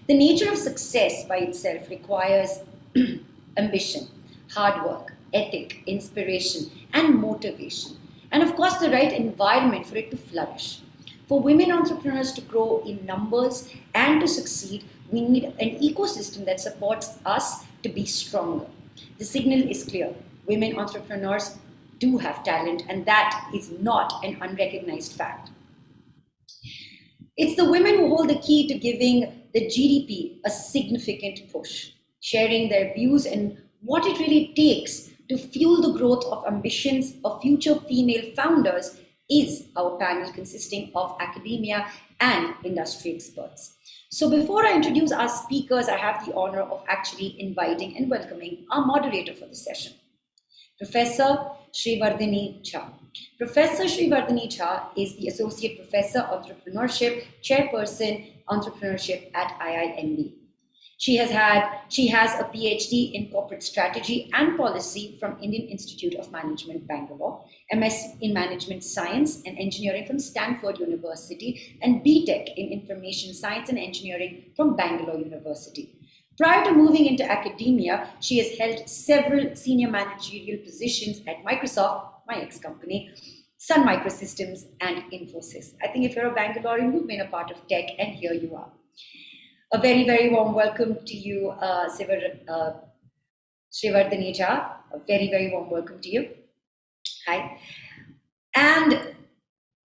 The nature of success by itself requires ambition, hard work, ethic, inspiration, and motivation. And of course, the right environment for it to flourish. For women entrepreneurs to grow in numbers and to succeed, we need an ecosystem that supports us to be stronger. The signal is clear. Women entrepreneurs do have talent, and that is not an unrecognized fact. It's the women who hold the key to giving the GDP a significant push, sharing their views and what it really takes to fuel the growth of ambitions of future female founders is our panel consisting of academia and industry experts. So before I introduce our speakers, I have the honor of actually inviting and welcoming our moderator for the session, Professor Srivardhini Jha. Professor Srivardhini Jha is the Associate Professor Entrepreneurship, Chairperson Entrepreneurship at IIMB. She has a PhD in Corporate Strategy and Policy from Indian Institute of Management, Bangalore, MS in Management Science and Engineering from Stanford University, and BTech in Information Science and Engineering from Bangalore University. Prior to moving into academia, she has held several senior managerial positions at Microsoft, my ex-company, Sun Microsystems, and Infosys. I think if you're a Bangalorean, you've been a part of tech, and here you are. A very, very warm welcome to you, Srivardhini Jha. A very, very warm welcome to you. Hi. And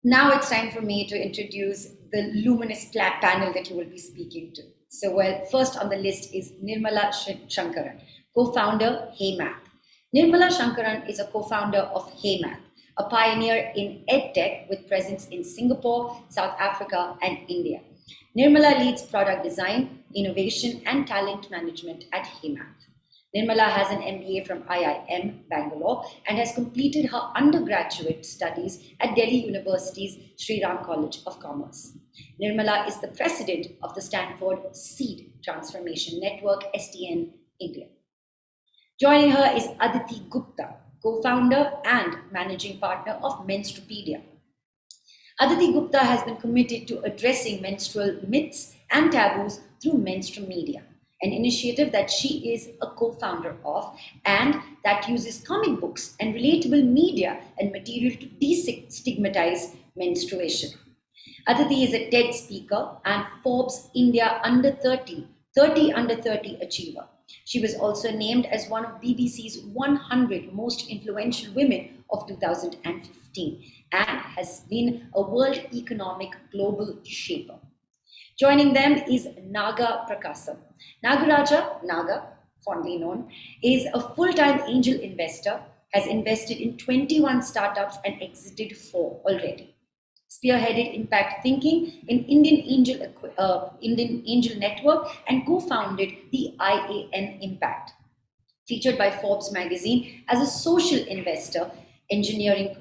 now it's time for me to introduce the luminous panel that you will be speaking to. So, well, first on the list is Nirmala Sankaran, co-founder HeyMath. Nirmala Sankaran is a co-founder of HeyMath, a pioneer in EdTech with presence in Singapore, South Africa, and India. Nirmala leads product design, innovation, and talent management at HeyMath. Nirmala has an MBA from IIM Bangalore and has completed her undergraduate studies at Delhi University's Sri Ram College of Commerce. Nirmala is the president of the Stanford Seed Transformation Network, STN, India. Joining her is Aditi Gupta, co-founder and managing partner of Menstrupedia. Aditi Gupta has been committed to addressing menstrual myths and taboos through Menstrupedia, an initiative that she is a co-founder of and that uses comic books and relatable media and material to destigmatize menstruation. Aditi is a TED speaker and Forbes India Under 30 Under 30 Achiever. She was also named as one of BBC's 100 most influential women of 2015 and has been a world economic global shaper. Joining them is Naga Prakasam. Naga, fondly known, is a full-time angel investor, has invested in 21 startups and exited 4 already. Spearheaded impact thinking in Indian Angel Network and co-founded the IIM Impact. Featured by Forbes magazine as a social investor, engineering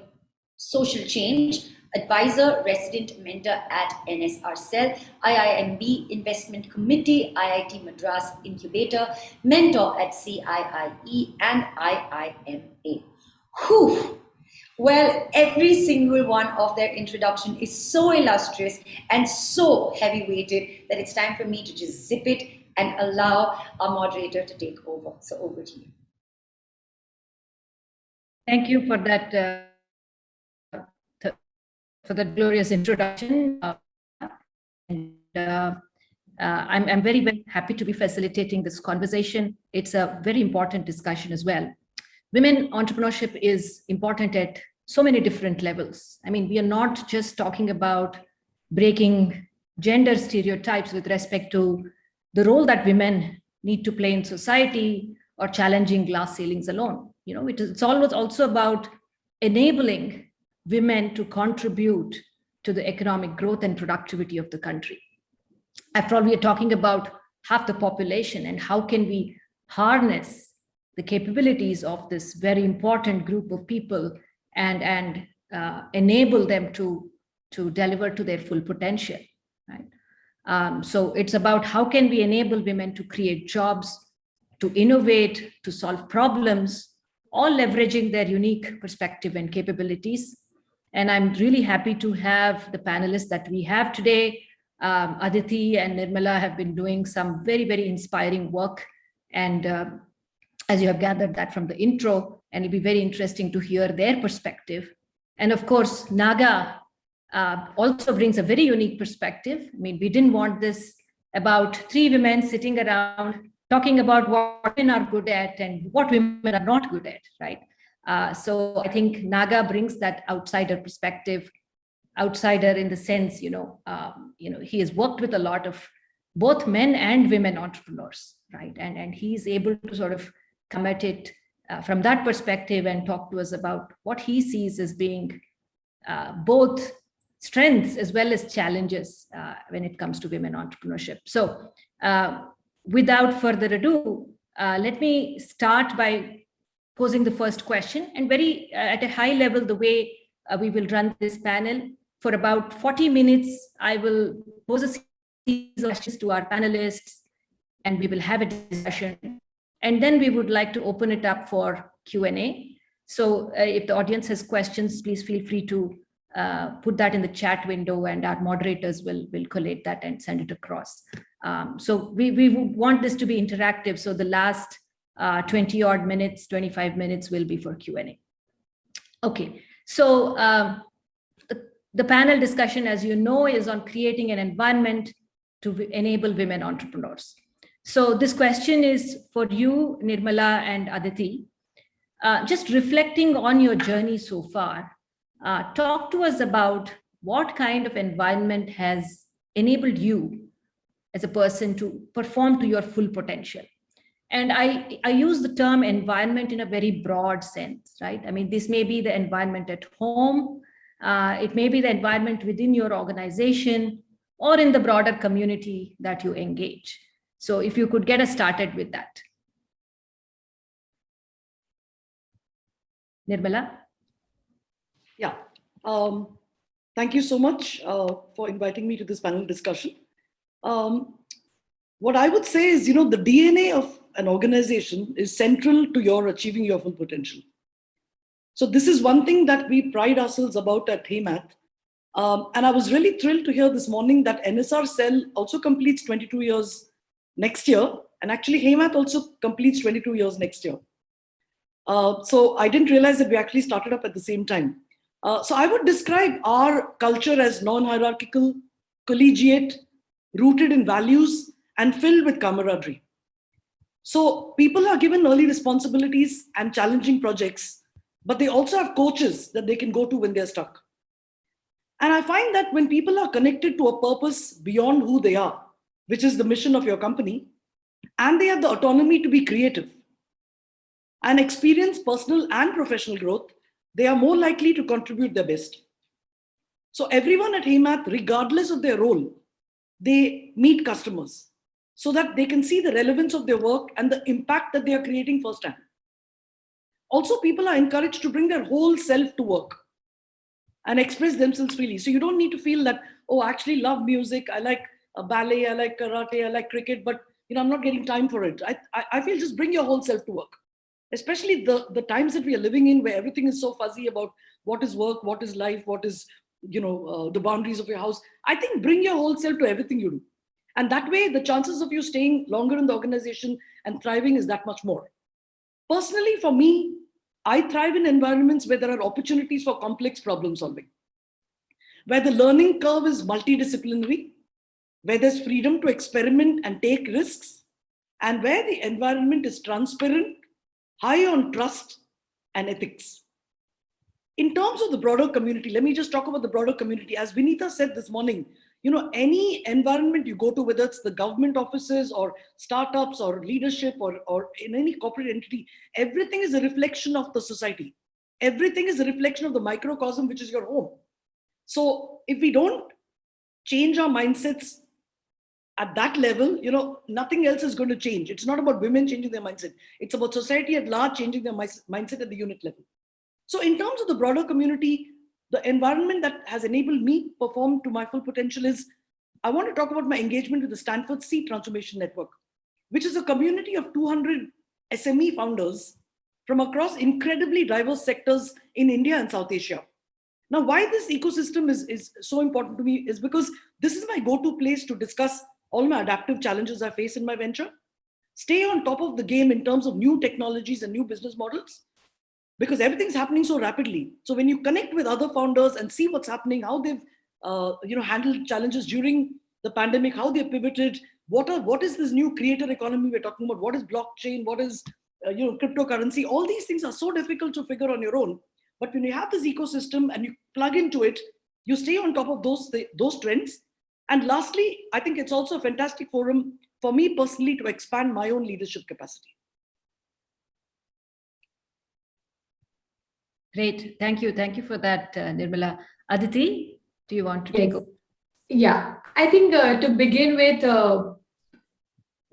social change, advisor, resident mentor at NSRCEL-IIMB Investment Committee, IIT Madras Incubator, mentor at CIIE and IIMA. Whew! Well, every single one of their introduction is so illustrious and so heavy-weighted that it's time for me to just zip it and allow our moderator to take over. So over to you. Thank you for that glorious introduction. I'm very, very happy to be facilitating this conversation. It's a very important discussion as well. Women entrepreneurship is important at so many different levels. I mean, we are not just talking about breaking gender stereotypes with respect to the role that women need to play in society or challenging glass ceilings alone. You know, it's always also about enabling women to contribute to the economic growth and productivity of the country. After all, we are talking about half the population, and how can we harness the capabilities of this very important group of people and enable them to deliver to their full potential, right? So it's about how can we enable women to create jobs, to innovate, to solve problems, all leveraging their unique perspective and capabilities. And I'm really happy to have the panelists that we have today. Aditi and Nirmala have been doing some very, very inspiring work. And as you have gathered that from the intro, and it'll be very interesting to hear their perspective. And of course, Naga also brings a very unique perspective. I mean, we didn't want this about three women sitting around talking about what women are good at and what women are not good at, right? So I think Naga brings that outsider perspective, outsider in the sense, he has worked with a lot of both men and women entrepreneurs, right? And he's able to sort of come at it from that perspective and talk to us about what he sees as being both strengths as well as challenges when it comes to women entrepreneurship. So without further ado, let me start by posing the first question, and very at a high level, the way we will run this panel. For about 40 minutes, I will pose a series of questions to our panelists, and we will have a discussion. And then we would like to open it up for Q&A. So if the audience has questions, please feel free to put that in the chat window, and our moderators will collate that and send it across. So we would want this to be interactive. So the last 20 odd minutes, 25 minutes will be for Q&A. Okay, so the panel discussion, as you know, is on creating an environment to enable women entrepreneurs. So this question is for you, Nirmala and Aditi. Just reflecting on your journey so far, talk to us about what kind of environment has enabled you as a person to perform to your full potential. And I use the term environment in a very broad sense, right? I mean, this may be the environment at home, it may be the environment within your organization, or in the broader community that you engage. So if you could get us started with that. Nirmala? Yeah, thank you so much for inviting me to this panel discussion. What I would say is, the DNA of an organization is central to your achieving your full potential. So this is one thing that we pride ourselves about at HeyMath. And I was really thrilled to hear this morning that NSRCEL also completes 22 years next year. And actually HeyMath also completes 22 years next year. So I didn't realize that we actually started up at the same time. So I would describe our culture as non-hierarchical, collegiate, rooted in values, and filled with camaraderie. So people are given early responsibilities and challenging projects, but they also have coaches that they can go to when they're stuck. And I find that when people are connected to a purpose beyond who they are, which is the mission of your company, and they have the autonomy to be creative and experience personal and professional growth, they are more likely to contribute their best. So everyone at HeyMath, regardless of their role, they meet customers so that they can see the relevance of their work and the impact that they are creating firsthand. Also, people are encouraged to bring their whole self to work and express themselves freely. So you don't need to feel that, oh, I actually love music, I like ballet, I like karate, I like cricket, but I'm not getting time for it. I feel just bring your whole self to work. Especially the times that we are living in, where everything is so fuzzy about what is work, what is life, what is, the boundaries of your house. I think bring your whole self to everything you do. And that way, the chances of you staying longer in the organization and thriving is that much more. Personally, for me, I thrive in environments where there are opportunities for complex problem solving, where the learning curve is multidisciplinary, where there's freedom to experiment and take risks, and where the environment is transparent, high on trust and ethics. In terms of the broader community, let me just talk about the broader community. As Vinita said this morning, any environment you go to, whether it's the government offices or startups or leadership or in any corporate entity, everything is a reflection of the society. Everything is a reflection of the microcosm, which is your home. So if we don't change our mindsets at that level, nothing else is going to change. It's not about women changing their mindset. It's about society at large changing their mindset at the unit level. So in terms of the broader community, the environment that has enabled me perform to my full potential is, I want to talk about my engagement with the Stanford Seed Transformation Network, which is a community of 200 SME founders from across incredibly diverse sectors in India and South Asia. Now, why this ecosystem is so important to me is because this is my go-to place to discuss all my adaptive challenges I face in my venture, stay on top of the game in terms of new technologies and new business models, because everything's happening so rapidly. So when you connect with other founders and see what's happening, how they've handled challenges during the pandemic, how they pivoted, what is this new creator economy we're talking about, what is blockchain, what is cryptocurrency, all these things are so difficult to figure on your own. But when you have this ecosystem and you plug into it, you stay on top of those trends. And lastly, I think it's also a fantastic forum for me personally to expand my own leadership capacity. Great. Thank you. Thank you for that, Nirmala. Aditi, do you want to take over? Yeah, I think to begin with,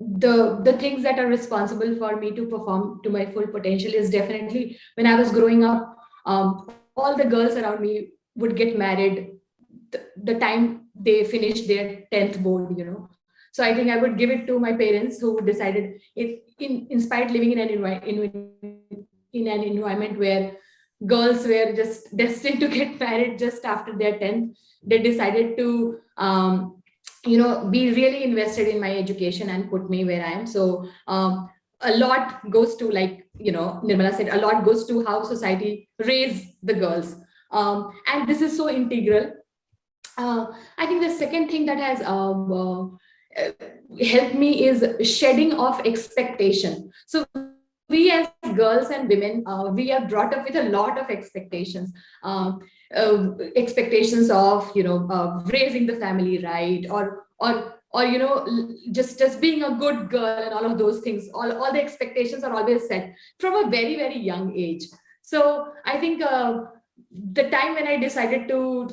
the things that are responsible for me to perform to my full potential is definitely when I was growing up, all the girls around me would get married the time they finished their 10th board, So I think I would give it to my parents who decided, inspired living in an environment where girls were just destined to get married just after their 10th. They decided to, be really invested in my education and put me where I am. So a lot goes to, like, Nirmala said, a lot goes to how society raise the girls. And this is so integral. I think the second thing that has helped me is shedding off expectation. So we as girls and women, we are brought up with a lot of expectations. Expectations of raising the family right, or just being a good girl, and all of those things. All the expectations are always set from a very, very young age. So I think the time when I decided to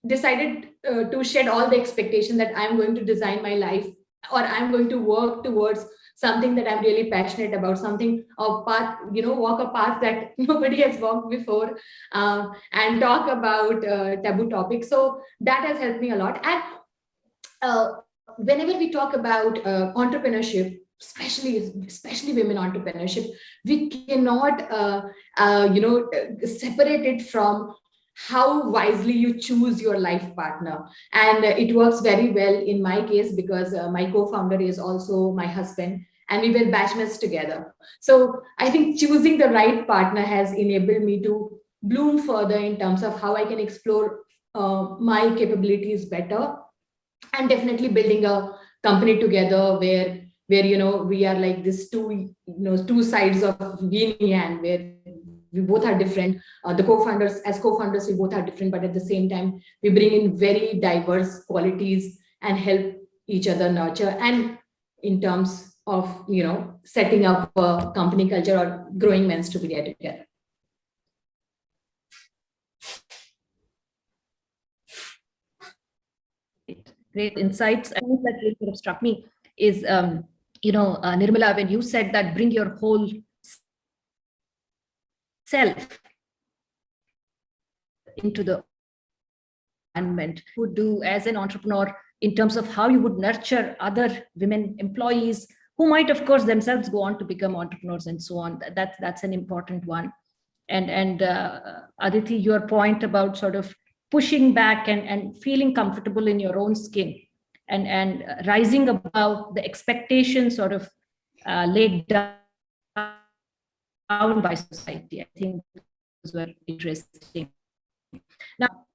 decided to shed all the expectation that I'm going to design my life, or I'm going to work towards something that I'm really passionate about, walk a path that nobody has walked before, and talk about taboo topics. So that has helped me a lot. And whenever we talk about entrepreneurship, especially women entrepreneurship, we cannot separate it from how wisely you choose your life partner. And it works very well in my case because my co-founder is also my husband, and we were batchmates together. So I think choosing the right partner has enabled me to bloom further in terms of how I can explore my capabilities better, and definitely building a company together where we are like this two sides of yin yang, where we both are different. As co-founders, we both are different, but at the same time, we bring in very diverse qualities and help each other nurture. And in terms of, setting up a company culture or growing Menstrupedia together. Great insights. I think that really sort of struck me is, Nirmala, when you said that bring your whole self into the environment, would do as an entrepreneur in terms of how you would nurture other women employees who might, of course, themselves go on to become entrepreneurs and so on. That's an important one. And Aditi, your point about sort of pushing back and feeling comfortable in your own skin and rising above the expectations sort of laid down by society. I think those were interesting. Now,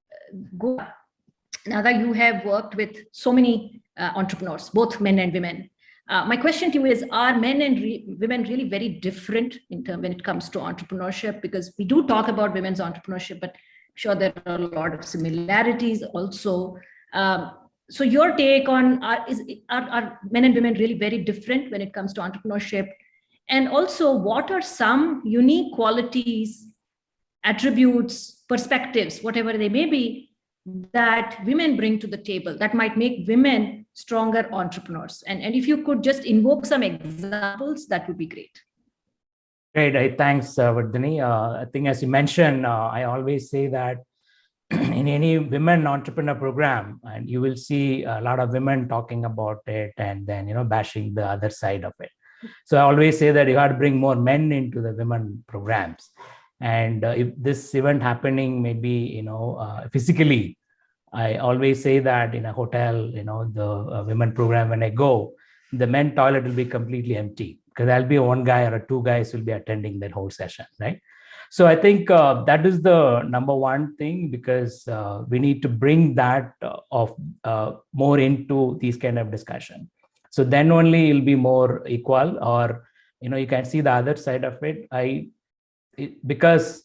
Naga, you have worked with so many entrepreneurs, both men and women. My question to you is, are men and women really very different when it comes to entrepreneurship? Because we do talk about women's entrepreneurship, but I'm sure there are a lot of similarities also. So your take on, are men and women really very different when it comes to entrepreneurship? And also, what are some unique qualities, attributes, perspectives, whatever they may be, that women bring to the table that might make women stronger entrepreneurs? And if you could just invoke some examples, that would be great. Great. Thanks, Srivardhini. I think, as you mentioned, I always say that in any women entrepreneur program, and you will see a lot of women talking about it and then, bashing the other side of it. So I always say that you have to bring more men into the women programs. And if this event happening, maybe, physically, I always say that in a hotel, the women program, when I go, the men toilet will be completely empty because there'll be one guy or two guys will be attending that whole session, right? So I think that is the number one thing, because we need to bring that more into these kind of discussion. So then only it'll be more equal, or you can see the other side of it. Because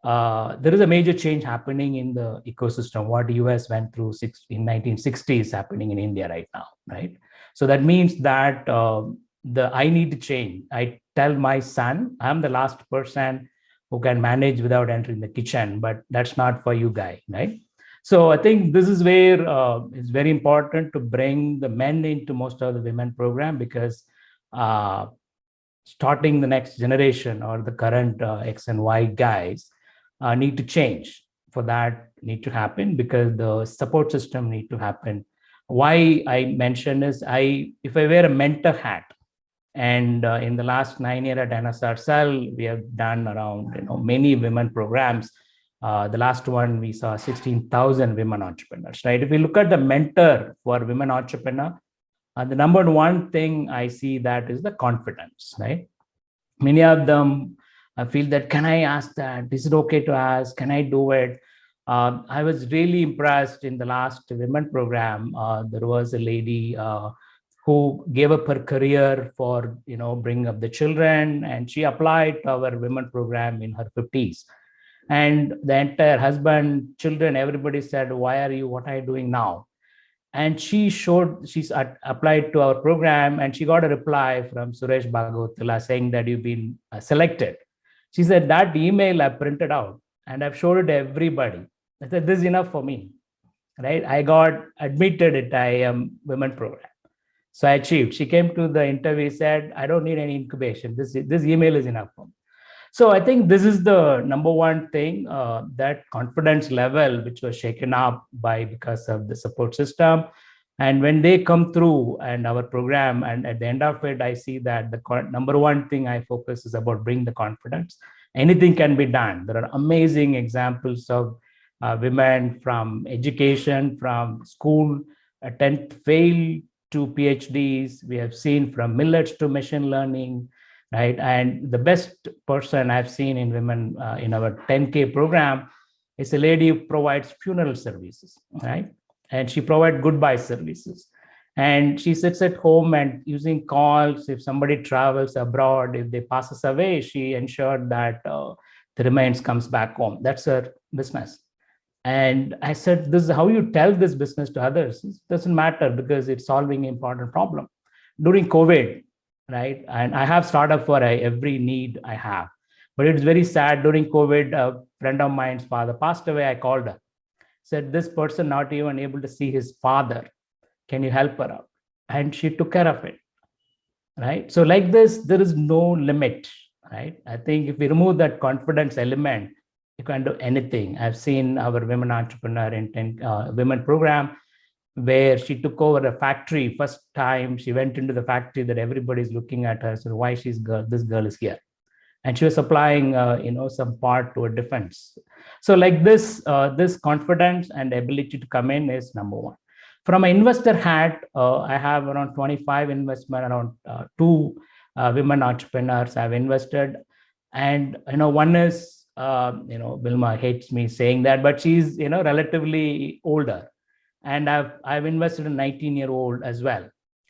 there is a major change happening in the ecosystem. What US went through in 1960s happening in India right now, right? So that means that I need to change. I tell my son, I'm the last person who can manage without entering the kitchen, but that's not for you guys, right? So I think this is where it's very important to bring the men into most of the women program, because starting the next generation or the current X and Y guys need to change. For that need to happen, because the support system need to happen. Why I mention is, if I wear a mentor hat, and in the last 9 years at NSRCEL, we have done around many women programs. The last one we saw 16,000 women entrepreneurs, right? If we look at the mentor for women entrepreneur, the number one thing I see that is the confidence, right? Many of them feel that, can I ask that? Is it okay to ask? Can I do it? I was really impressed in the last women program. There was a lady who gave up her career for bringing up the children, and she applied to our women program in her 50s. And the entire husband, children, everybody said, what are you doing now? And she's applied to our program, and she got a reply from Suresh Bhagavathila saying that you've been selected. She said, that email I printed out and I've showed it to everybody. I said, this is enough for me, right? I got admitted at IIM Women Program. So I achieved. She came to the interview, said, I don't need any incubation. This email is enough for me. So I think this is the number one thing, that confidence level, which was shaken up because of the support system. And when they come through and our program, and at the end of it, I see that the number one thing I focus is about bring the confidence. Anything can be done. There are amazing examples of women from education, from school, 10th fail to PhDs. We have seen from millets to machine learning, right? And the best person I've seen in women in our 10K program is a lady who provides funeral services, right? And she provides goodbye services. And she sits at home and using calls. If somebody travels abroad, if they passes away, she ensured that the remains comes back home. That's her business. And I said, this is how you tell this business to others. It doesn't matter, because it's solving an important problem. During COVID, right? And I have startup for every need I have. But it's very sad. During COVID, a friend of mine's father passed away. I called her, said, this person not even able to see his father. Can you help her out? And she took care of it, right? So like this, there is no limit, right? I think if we remove that confidence element, you can do anything. I've seen our women entrepreneur in women program, where she took over a factory. First time she went into the factory that everybody's looking at her. So why this girl is here? And she was supplying, some part to a defense. So like this, this confidence and ability to come in is number one. From an investor hat, I have around 25 investment, around 2 women entrepreneurs I've invested. And, one is, Vilma hates me saying that, but she's, relatively older. And I've invested in a 19-year-old as well,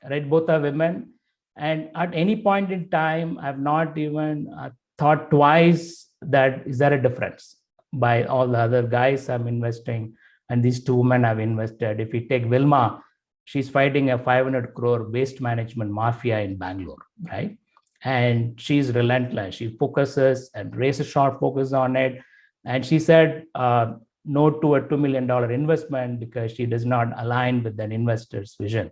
right? Both are women. And at any point in time, I've not even thought twice that is there a difference by all the other guys I'm investing, and these 2 women I've invested. If you take Vilma, she's fighting a 500 crore waste management mafia in Bangalore, right? And she's relentless. She focuses and razor sharp focus on it. And she said no to a $2 million investment because she does not align with an investor's vision.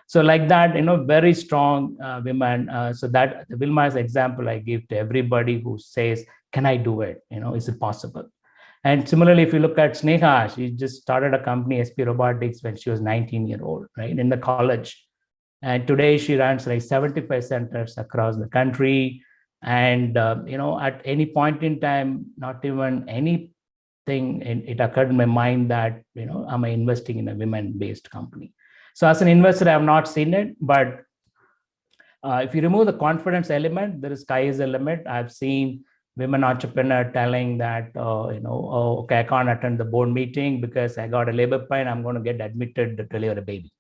So like that, very strong women. So that Vilma's example I give to everybody who says, can I do it? Is it possible? And similarly, if you look at Sneha, she just started a company, SP Robotics, when she was 19-year-old, right, in the college. And today she runs like 75 centers across the country. And at any point in time, not even anything, it occurred in my mind that am I investing in a women-based company? So as an investor, I have not seen it, but if you remove the confidence element, there is sky is the limit. I've seen women entrepreneur telling that, oh, okay, I can't attend the board meeting because I got a labor pain. I'm going to get admitted to deliver a baby.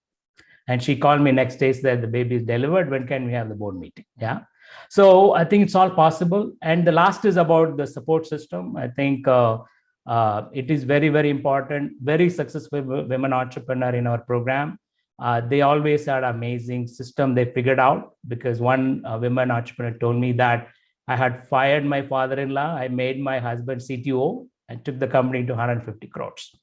And she called me next day, said the baby is delivered. When can we have the board meeting? Yeah. So I think it's all possible. And the last is about the support system. I think it is very, very important. Very successful women entrepreneur in our program. They always had an amazing system they figured out, because one women entrepreneur told me that I had fired my father-in-law. I made my husband CTO and took the company to 150 crores.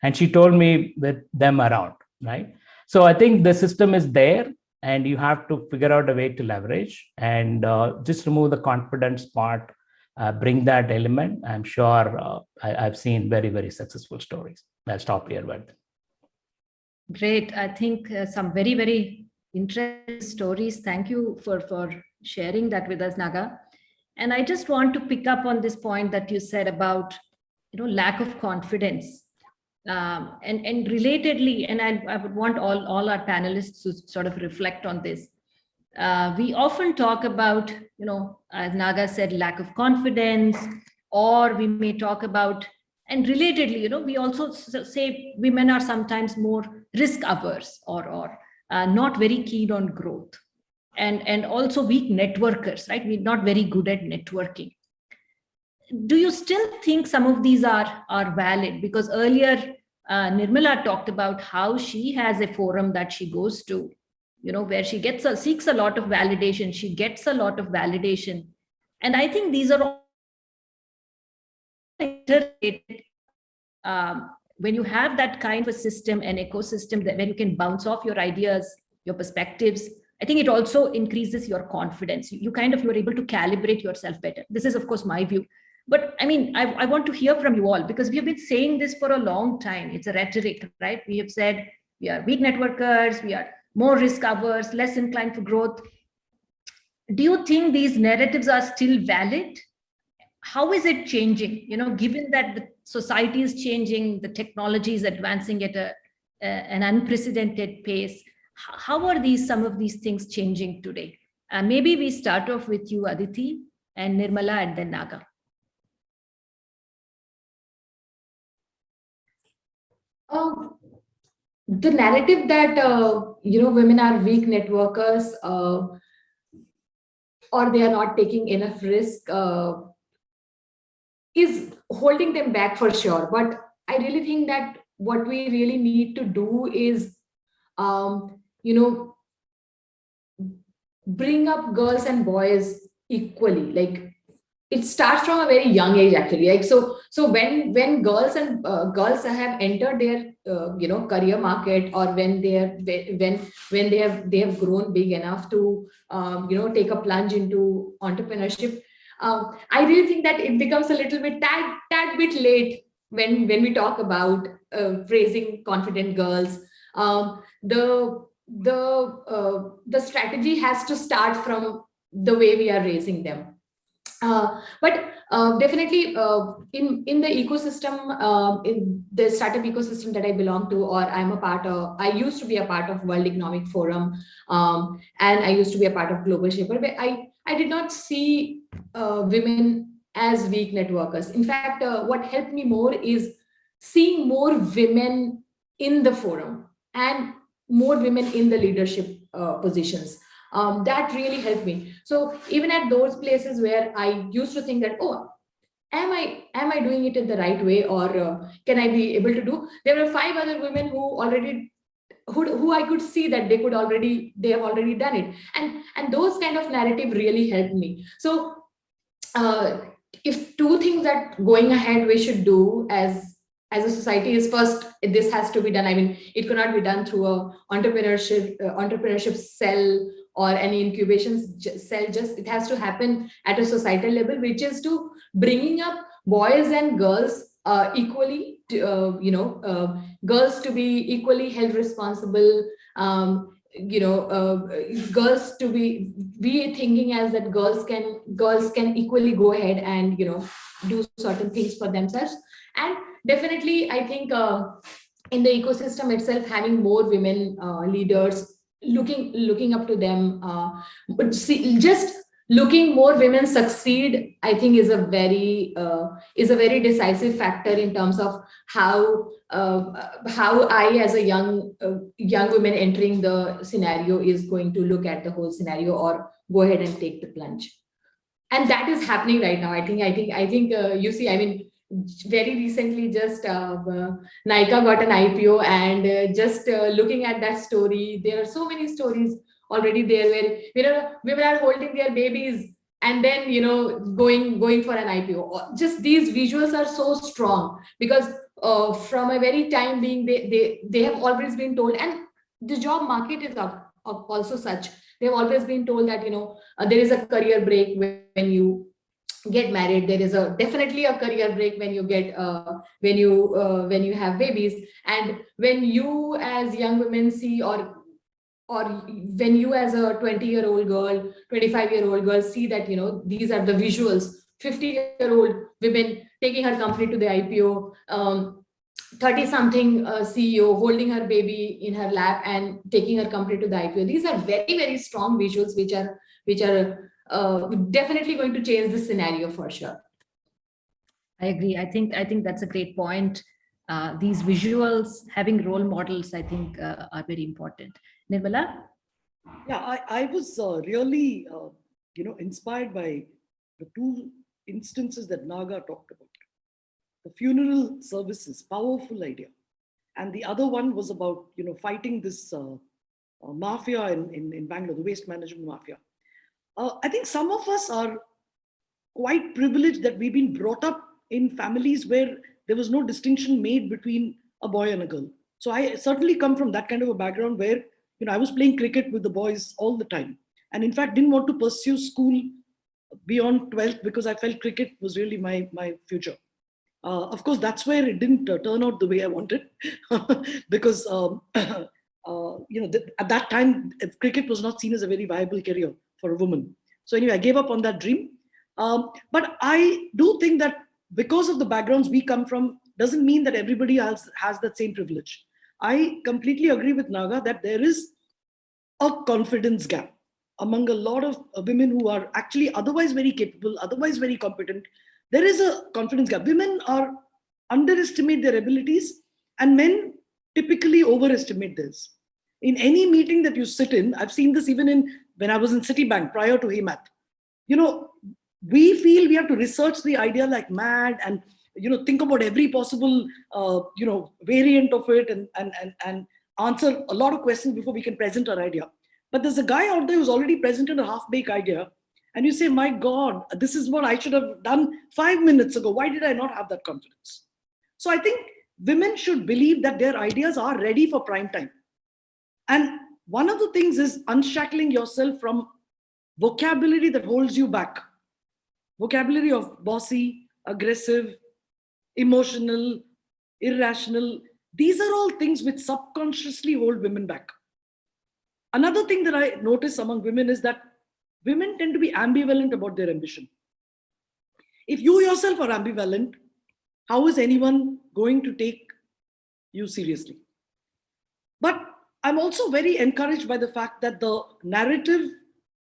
And she told me with them around, right? So I think the system is there, and you have to figure out a way to leverage and just remove the confidence part, bring that element. I'm sure I've seen very, very successful stories. I'll stop here, but. Great. I think some very, very interesting stories. Thank you for sharing that with us, Naga. And I just want to pick up on this point that you said about, lack of confidence. And relatedly, and I would want all our panelists to sort of reflect on this. We often talk about, as Naga said, lack of confidence, or we may talk about, and relatedly, we also say women are sometimes more risk averse or not very keen on growth, and also weak networkers, right? We're not very good at networking. Do you still think some of these are valid? Because earlier, Nirmala talked about how she has a forum that she goes to, where she seeks a lot of validation. She gets a lot of validation. And I think these are all when you have that kind of a system, an ecosystem that where you can bounce off your ideas, your perspectives, I think it also increases your confidence. You are able to calibrate yourself better. This is, of course, my view. But I mean, I want to hear from you all, because we have been saying this for a long time. It's a rhetoric, right? We have said we are weak networkers, we are more risk averse, less inclined for growth. Do you think these narratives are still valid? How is it changing? Given that the society is changing, the technology is advancing at an unprecedented pace. How are some of these things changing today? Maybe we start off with you, Aditi, and Nirmala, and then Naga. The narrative that women are weak networkers, or they are not taking enough risk, is holding them back for sure. But I really think that what we really need to do is bring up girls and boys equally. Like, it starts from a very young age, actually. Like, so when girls have entered their career market, or when they have grown big enough to take a plunge into entrepreneurship, I really think that it becomes a little bit tad bit late when we talk about raising confident girls. The strategy has to start from the way we are raising them. But definitely in the ecosystem, in the startup ecosystem that I belong to, or I'm a part of, I used to be a part of World Economic Forum, and I used to be a part of Global Shaper, but I did not see women as weak networkers. In fact, what helped me more is seeing more women in the forum and more women in the leadership positions. That really helped me. So even at those places where I used to think that, oh, am I doing it in the right way, or can I be able to do? There were 5 other women who I could see that they have already done it, and those kind of narrative really helped me. So if 2 things that going ahead we should do as a society is, first, this has to be done. I mean, it cannot be done through a entrepreneurship cell or any incubation cell. Just it has to happen at a societal level, which is to bringing up boys and girls equally, girls to be equally held responsible, girls to be thinking as that girls can equally go ahead and do certain things for themselves. And definitely I think in the ecosystem itself, having more women leaders, looking up to them, but see, just looking more women succeed, I think is a very decisive factor in terms of how I, as a young woman entering the scenario, is going to look at the whole scenario or go ahead and take the plunge. And that is happening right now. I think you see, I mean, very recently, just Nykaa got an IPO, and just looking at that story, there are so many stories already there where women are holding their babies and then going for an IPO. Just these visuals are so strong because from a very time being, they have always been told, and the job market is up also such. They have always been told that there is a career break when you get married. There is definitely a career break when you get when you have babies, and when you as young women see, or when you as a 20-year-old girl, 25-year-old girl see that these are the visuals, 50-year-old women taking her company to the IPO, 30-something CEO holding her baby in her lap and taking her company to the IPO. These are very, very strong visuals which are definitely going to change the scenario for sure. I agree. I think that's a great point. These visuals, having role models, I think are very important. Nirmala? Yeah, I was really, inspired by the two instances that Naga talked about. The funeral services, powerful idea. And the other one was about, fighting this mafia in Bangalore, the waste management mafia. I think some of us are quite privileged that we've been brought up in families where there was no distinction made between a boy and a girl. So I certainly come from that kind of a background where, I was playing cricket with the boys all the time. And in fact, didn't want to pursue school beyond 12th because I felt cricket was really my future. Of course, that's where it didn't turn out the way I wanted because, at that time, cricket was not seen as a very viable career for a woman. So anyway, I gave up on that dream. But I do think that because of the backgrounds we come from, doesn't mean that everybody else has that same privilege. I completely agree with Naga that there is a confidence gap among a lot of women who are actually otherwise very capable, otherwise very competent. There is a confidence gap. Women underestimate their abilities, and men typically overestimate theirs. In any meeting that you sit in, I've seen this even when I was in Citibank prior to HeyMath. We feel we have to research the idea like mad and think about every possible variant of it and answer a lot of questions before we can present our idea. But there's a guy out there who's already presented a half-baked idea, and you say, my God, this is what I should have done 5 minutes ago. Why did I not have that confidence? So I think women should believe that their ideas are ready for prime time. And one of the things is unshackling yourself from vocabulary that holds you back. Vocabulary of bossy, aggressive, emotional, irrational. These are all things which subconsciously hold women back. Another thing that I notice among women is that women tend to be ambivalent about their ambition. If you yourself are ambivalent, how is anyone going to take you seriously? But I'm also very encouraged by the fact that the narrative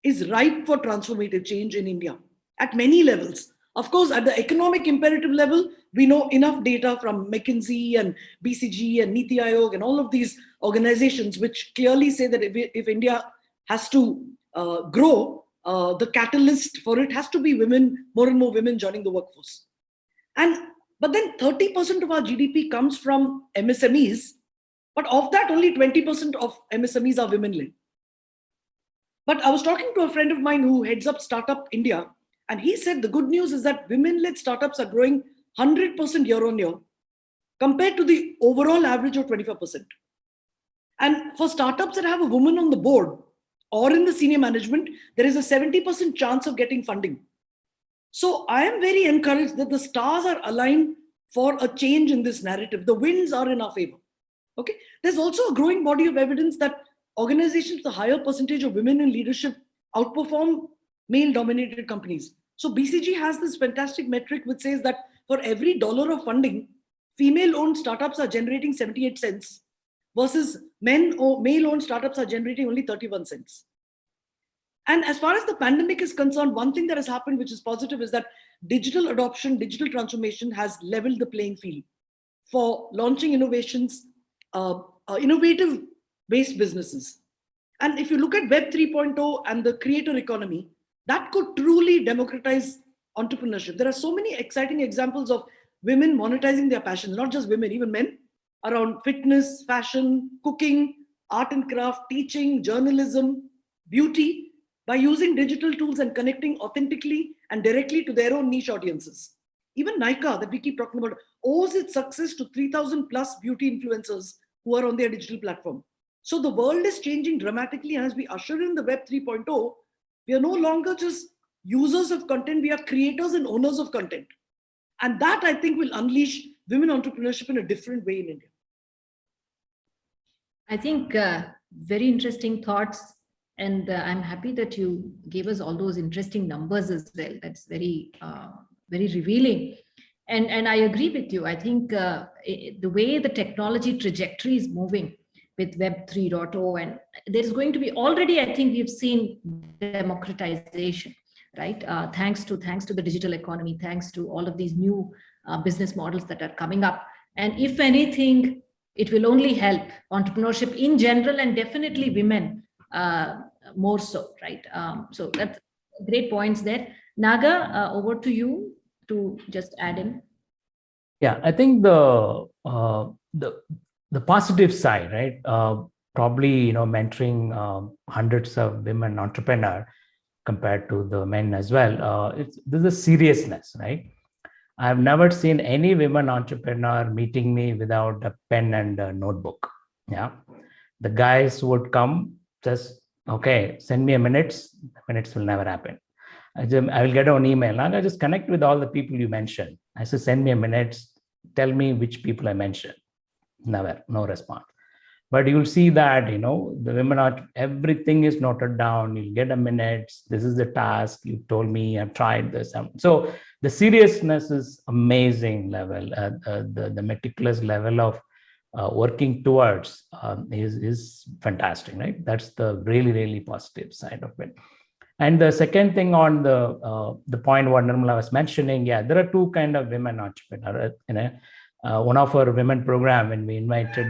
is ripe for transformative change in India at many levels. Of course, at the economic imperative level, we know enough data from McKinsey and BCG and Niti Aayog and all of these organizations which clearly say that if India has to grow, the catalyst for it has to be women, more and more women joining the workforce. But then 30% of our GDP comes from MSMEs, but of that only 20% of MSMEs are women-led. But I was talking to a friend of mine who heads up Startup India, and he said the good news is that women-led startups are growing 100% year on year compared to the overall average of 25%. And for startups that have a woman on the board or in the senior management, there is a 70% chance of getting funding. So I am very encouraged that the stars are aligned for a change in this narrative. The winds are in our favor. Okay. There's also a growing body of evidence that organizations with a higher percentage of women in leadership outperform male-dominated companies. So BCG has this fantastic metric which says that for every dollar of funding, female-owned startups are generating 78 cents versus male-owned startups are generating only 31 cents. And as far as the pandemic is concerned, one thing that has happened, which is positive, is that digital adoption, digital transformation has leveled the playing field for launching innovations, innovative-based businesses. And if you look at Web 3.0 and the creator economy, that could truly democratize entrepreneurship. There are so many exciting examples of women monetizing their passions, not just women, even men, around fitness, fashion, cooking, art and craft, teaching, journalism, beauty, by using digital tools and connecting authentically and directly to their own niche audiences. Even Nykaa, that we keep talking about, owes its success to 3,000 plus beauty influencers who are on their digital platform. So the world is changing dramatically, and as we usher in the Web 3.0, we are no longer just users of content, we are creators and owners of content. And that, I think, will unleash women entrepreneurship in a different way in India. I think very interesting thoughts. And I'm happy that you gave us all those interesting numbers as well. That's very, very revealing. And I agree with you. I think the way the technology trajectory is moving with Web 3.0, and there's going to be already, I think we've seen democratization, right? Thanks to the digital economy, thanks to all of these new business models that are coming up. And if anything, it will only help entrepreneurship in general, and definitely women more so, right? So that's great points there. Naga, over to you to just add in. Yeah, I think the positive side, right? Probably, mentoring hundreds of women entrepreneurs compared to the men as well. There's a seriousness, right? I've never seen any women entrepreneur meeting me without a pen and a notebook. Yeah, the guys would come just, okay, send me a minutes. Minutes will never happen. I will get an email. I just connect with all the people you mentioned. I say, send me a minutes. Tell me which people I mentioned. Never, no response. But you'll see that, the women are, everything is noted down. You'll get a minutes. This is the task. You told me, I've tried this. So the seriousness is amazing level. The meticulous level of working towards is fantastic, right? That's the really, really positive side of it. And the second thing on the point what Nirmala was mentioning, yeah, there are two kind of women entrepreneurs. One of our women program, when we invited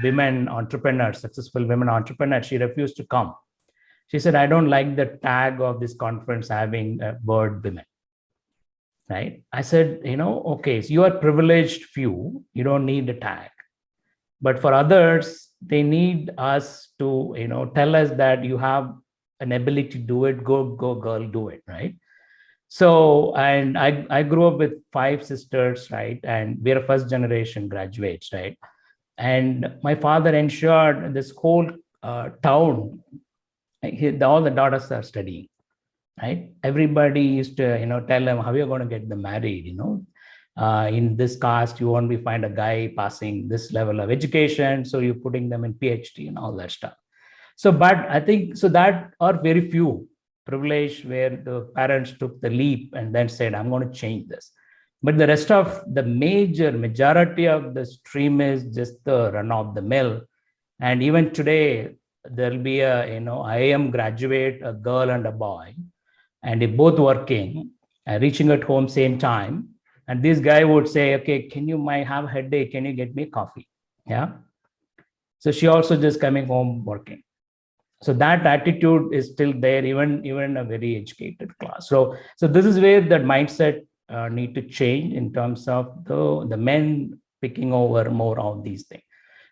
women entrepreneurs, successful women entrepreneurs, she refused to come. She said, I don't like the tag of this conference having word women. Right? I said, okay, so you are privileged few, you don't need a tag. But for others, they need us to, tell us that you have an ability to do it, go girl, do it, right? So, and I grew up with 5 sisters, right? And we're first generation graduates, right? And my father ensured this whole town, all the daughters are studying, right? Everybody used to, tell them how you're going to get them married, in this caste, you won't find a guy passing this level of education. So you're putting them in PhD and all that stuff. So, but I think, so that are very few privileged where the parents took the leap and then said, I'm going to change this. But the rest of the majority of the stream is just the run of the mill. And even today, there'll be a, IIM graduate, a girl and a boy, and they both working, reaching at home same time. And this guy would say, okay, can you have a headache? Can you get me coffee? Yeah. So she also just coming home working. So that attitude is still there, even in a very educated class. So this is where that mindset need to change in terms of the men picking over more of these things.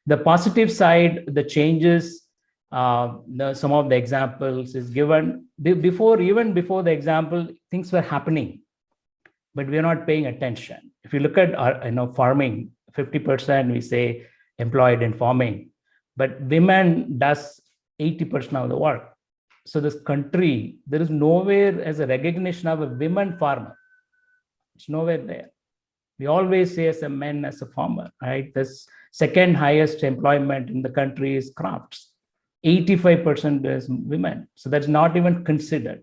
The positive side, the changes, some of the examples is given even before the example, things were happening, but we're not paying attention. If you look at farming, 50% we say employed in farming, but women does 80% of the work. So this country, there is nowhere as a recognition of a women farmer. It's nowhere there. We always say as a men as a farmer, right? This second highest employment in the country is crafts. 85% is women. So that's not even considered.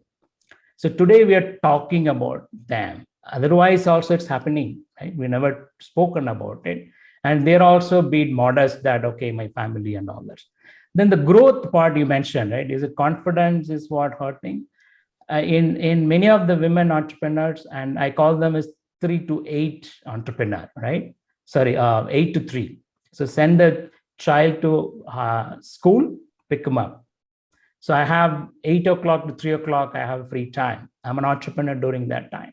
So today we are talking about them. Otherwise, also it's happening, right? We never spoken about it. And they're also being modest that, okay, my family and all that. Then the growth part you mentioned, right? Is it confidence is what hurting? In many of the women entrepreneurs, and I call them as 3 to 8 entrepreneur, right? Sorry, 8 to 3. So send the child to school, pick them up. So I have 8 o'clock to 3 o'clock, I have free time. I'm an entrepreneur during that time.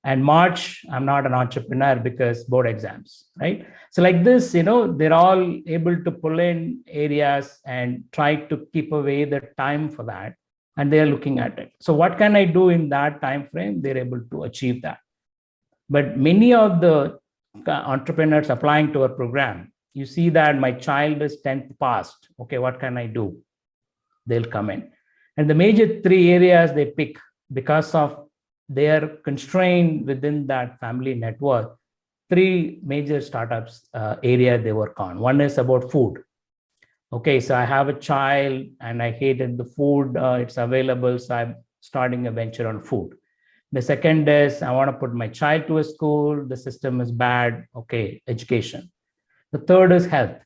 And March, I'm not an entrepreneur because board exams, right? So like this, they're all able to pull in areas and try to keep away the time for that. And they're looking at it. So what can I do in that time frame? They're able to achieve that. But many of the entrepreneurs applying to our program, you see that my child is 10th passed. Okay, what can I do? They'll come in. And the major 3 areas they pick because of their constraint within that family network, 3 major startups area they work on. One is about food. Okay, so I have a child and I hated the food, it's available, so I'm starting a venture on food. The second is I want to put my child to a school, the system is bad, okay, education. The third is health,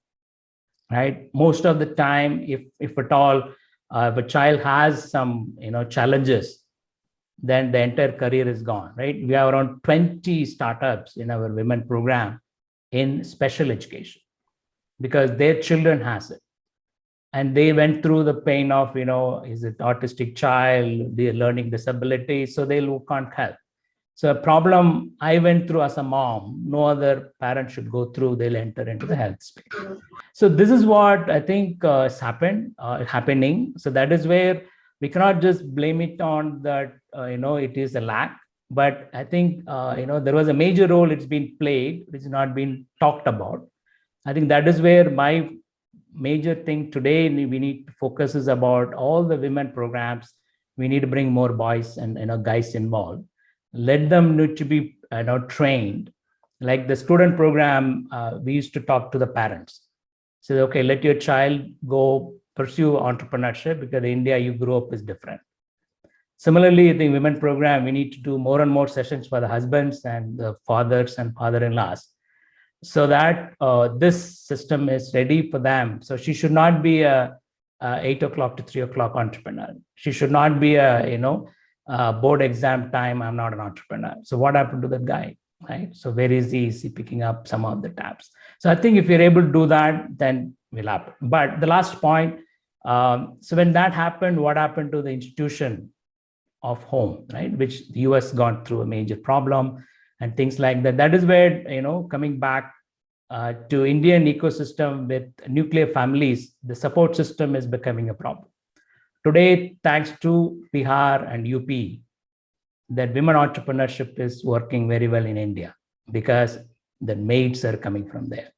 right? Most of the time, if at all, if a child has some challenges, then the entire career is gone, right? We have around 20 startups in our women program in special education because their children has it. And they went through the pain of, is it autistic child, the learning disability, so they can't help. So a problem I went through as a mom, no other parent should go through, they'll enter into the health space. So this is what I think is happening. So that is where we cannot just blame it on that, it is a lack. But I think, there was a major role it's been played, which is not been talked about. I think that is where my major thing today we need to focus is about all the women programs. We need to bring more boys and guys involved. Let them need to be trained. Like the student program, we used to talk to the parents. So, okay, let your child go pursue entrepreneurship because in India you grew up is different. Similarly, the women program, we need to do more and more sessions for the husbands and the fathers and father-in-laws, so that this system is ready for them. So she should not be a 8 o'clock to 3 o'clock entrepreneur. She should not be a board exam time, I'm not an entrepreneur. So what happened to that guy, right? So where is he? Is he picking up some of the tabs? So I think if you're able to do that, then will happen. But the last point, so when that happened, what happened to the institution of home, right? Which the US gone through a major problem and things like that. That is where, coming back to Indian ecosystem with nuclear families, the support system is becoming a problem. Today, thanks to Bihar and UP, that women entrepreneurship is working very well in India because the maids are coming from there,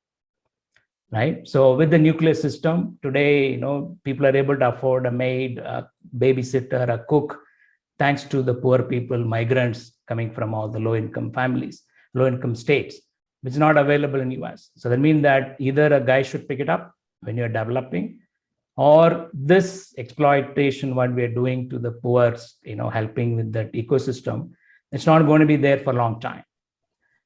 right? So with the nuclear system, today, people are able to afford a maid, a babysitter, a cook, thanks to the poor people, migrants coming from all the low-income families, low-income states, which is not available in US. So that means that either a guy should pick it up when you're developing, or this exploitation, what we are doing to the poor, helping with that ecosystem, it's not going to be there for a long time.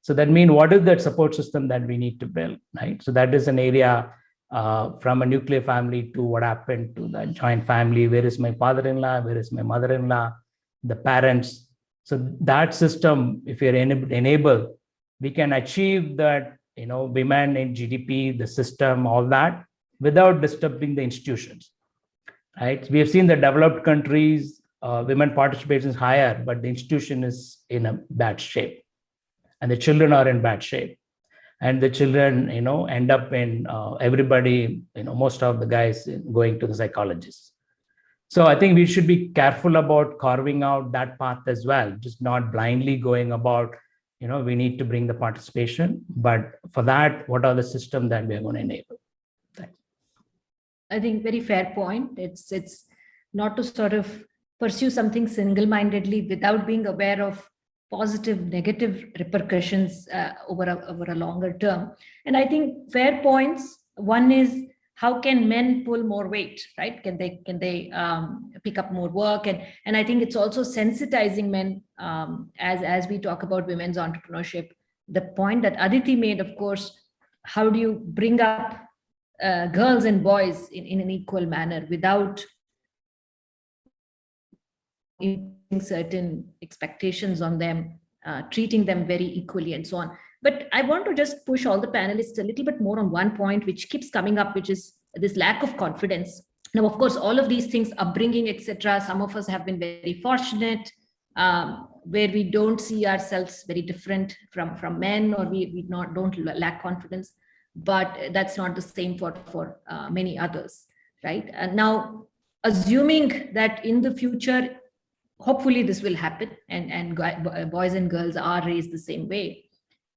So that means what is that support system that we need to build, right? So that is an area from a nuclear family to what happened to the joint family. Where is my father-in-law? Where is my mother-in-law? The parents. So that system, if you're enabled, we can achieve that, women in GDP, the system, all that, without disturbing the institutions, right? We have seen the developed countries, women participation is higher, but the institution is in a bad shape. And the children are in bad shape. And the children, end up in everybody, most of the guys going to the psychologists. So I think we should be careful about carving out that path as well, just not blindly going about, we need to bring the participation, but for that, what are the systems that we are going to enable? Thanks. I think very fair point. It's not to sort of pursue something single-mindedly without being aware of positive, negative repercussions over a longer term. And I think fair points. One is how can men pull more weight, right? Can they pick up more work? And I think it's also sensitizing men as we talk about women's entrepreneurship. The point that Aditi made, of course, how do you bring up girls and boys in an equal manner without certain expectations on them, treating them very equally and so on. But I want to just push all the panelists a little bit more on one point which keeps coming up, which is this lack of confidence. Now, of course, all of these things, upbringing, etc., some of us have been very fortunate, where we don't see ourselves very different from men, or we don't lack confidence, but that's not the same for many others, right? And now, assuming that in the future, hopefully this will happen, and boys and girls are raised the same way.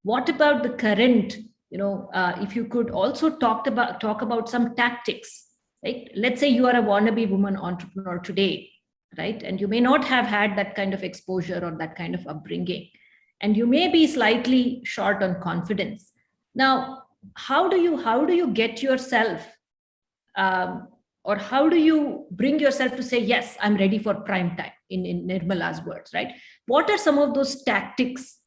What about the current, if you could also talk about some tactics, right? Let's say you are a wannabe woman entrepreneur today, right? And you may not have had that kind of exposure or that kind of upbringing, and you may be slightly short on confidence. Now, how do you get yourself, or how do you bring yourself to say, yes, I'm ready for prime time, in Nirmala's words, right? What are some of those tactics,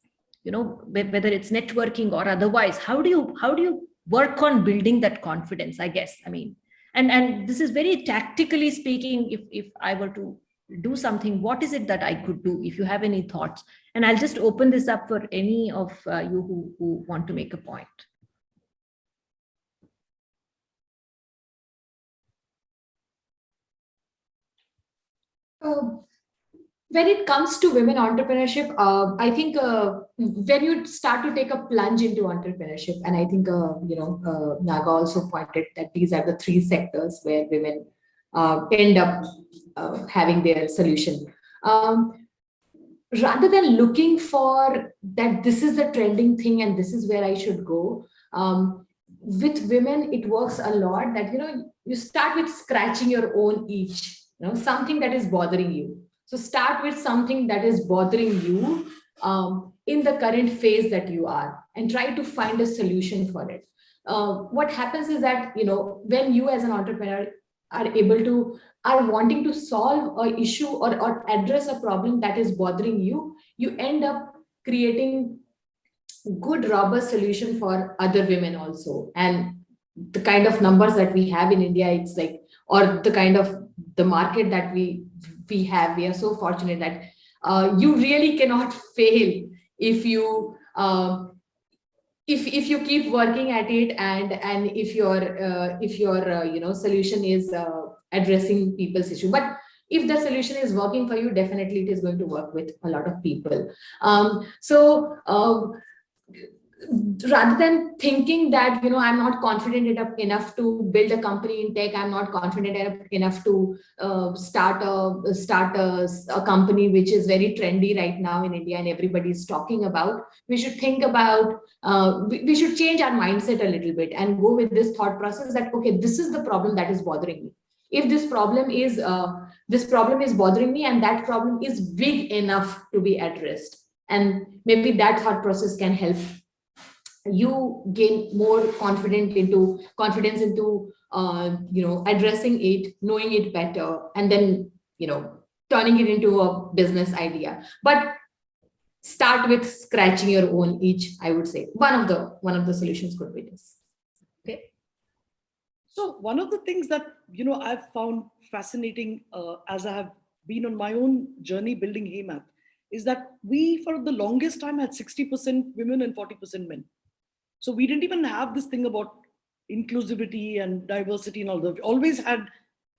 whether it's networking or otherwise? How do you work on building that confidence, I guess? I mean, and this is very tactically speaking, if I were to do something, what is it that I could do, if you have any thoughts? And I'll just open this up for any of you who want to make a point. When it comes to women entrepreneurship, I think when you start to take a plunge into entrepreneurship, and I think Naga also pointed that these are the three sectors where women end up having their solution. Rather than looking for that this is the trending thing and this is where I should go, with women it works a lot that you start with scratching your own itch, something that is bothering you. So start with something that is bothering you in the current phase that you are, and try to find a solution for it. What happens is that, when you as an entrepreneur are wanting to solve an issue or address a problem that is bothering you, you end up creating good, robust solution for other women also. And the kind of numbers that we have in India, it's like, or the kind of the market that we have, we are so fortunate that you really cannot fail if you if you keep working at it, and if your solution is addressing people's issue. But if the solution is working for you, definitely it is going to work with a lot of people. Rather than thinking that I'm not confident enough to build a company in tech, I'm not confident enough to start a company which is very trendy right now in India and everybody is talking about, we should think about we should change our mindset a little bit and go with this thought process that, okay, this is the problem that is bothering me. If this problem is bothering me, and that problem is big enough to be addressed, and maybe that thought process can help you gain more confidence into addressing it, knowing it better, and then turning it into a business idea. But start with scratching your own itch, I would say. One of the solutions could be this. Okay. So one of the things that I've found fascinating as I have been on my own journey building HeyMath is that we, for the longest time, had 60% women and 40% men. So we didn't even have this thing about inclusivity and diversity and all that. We always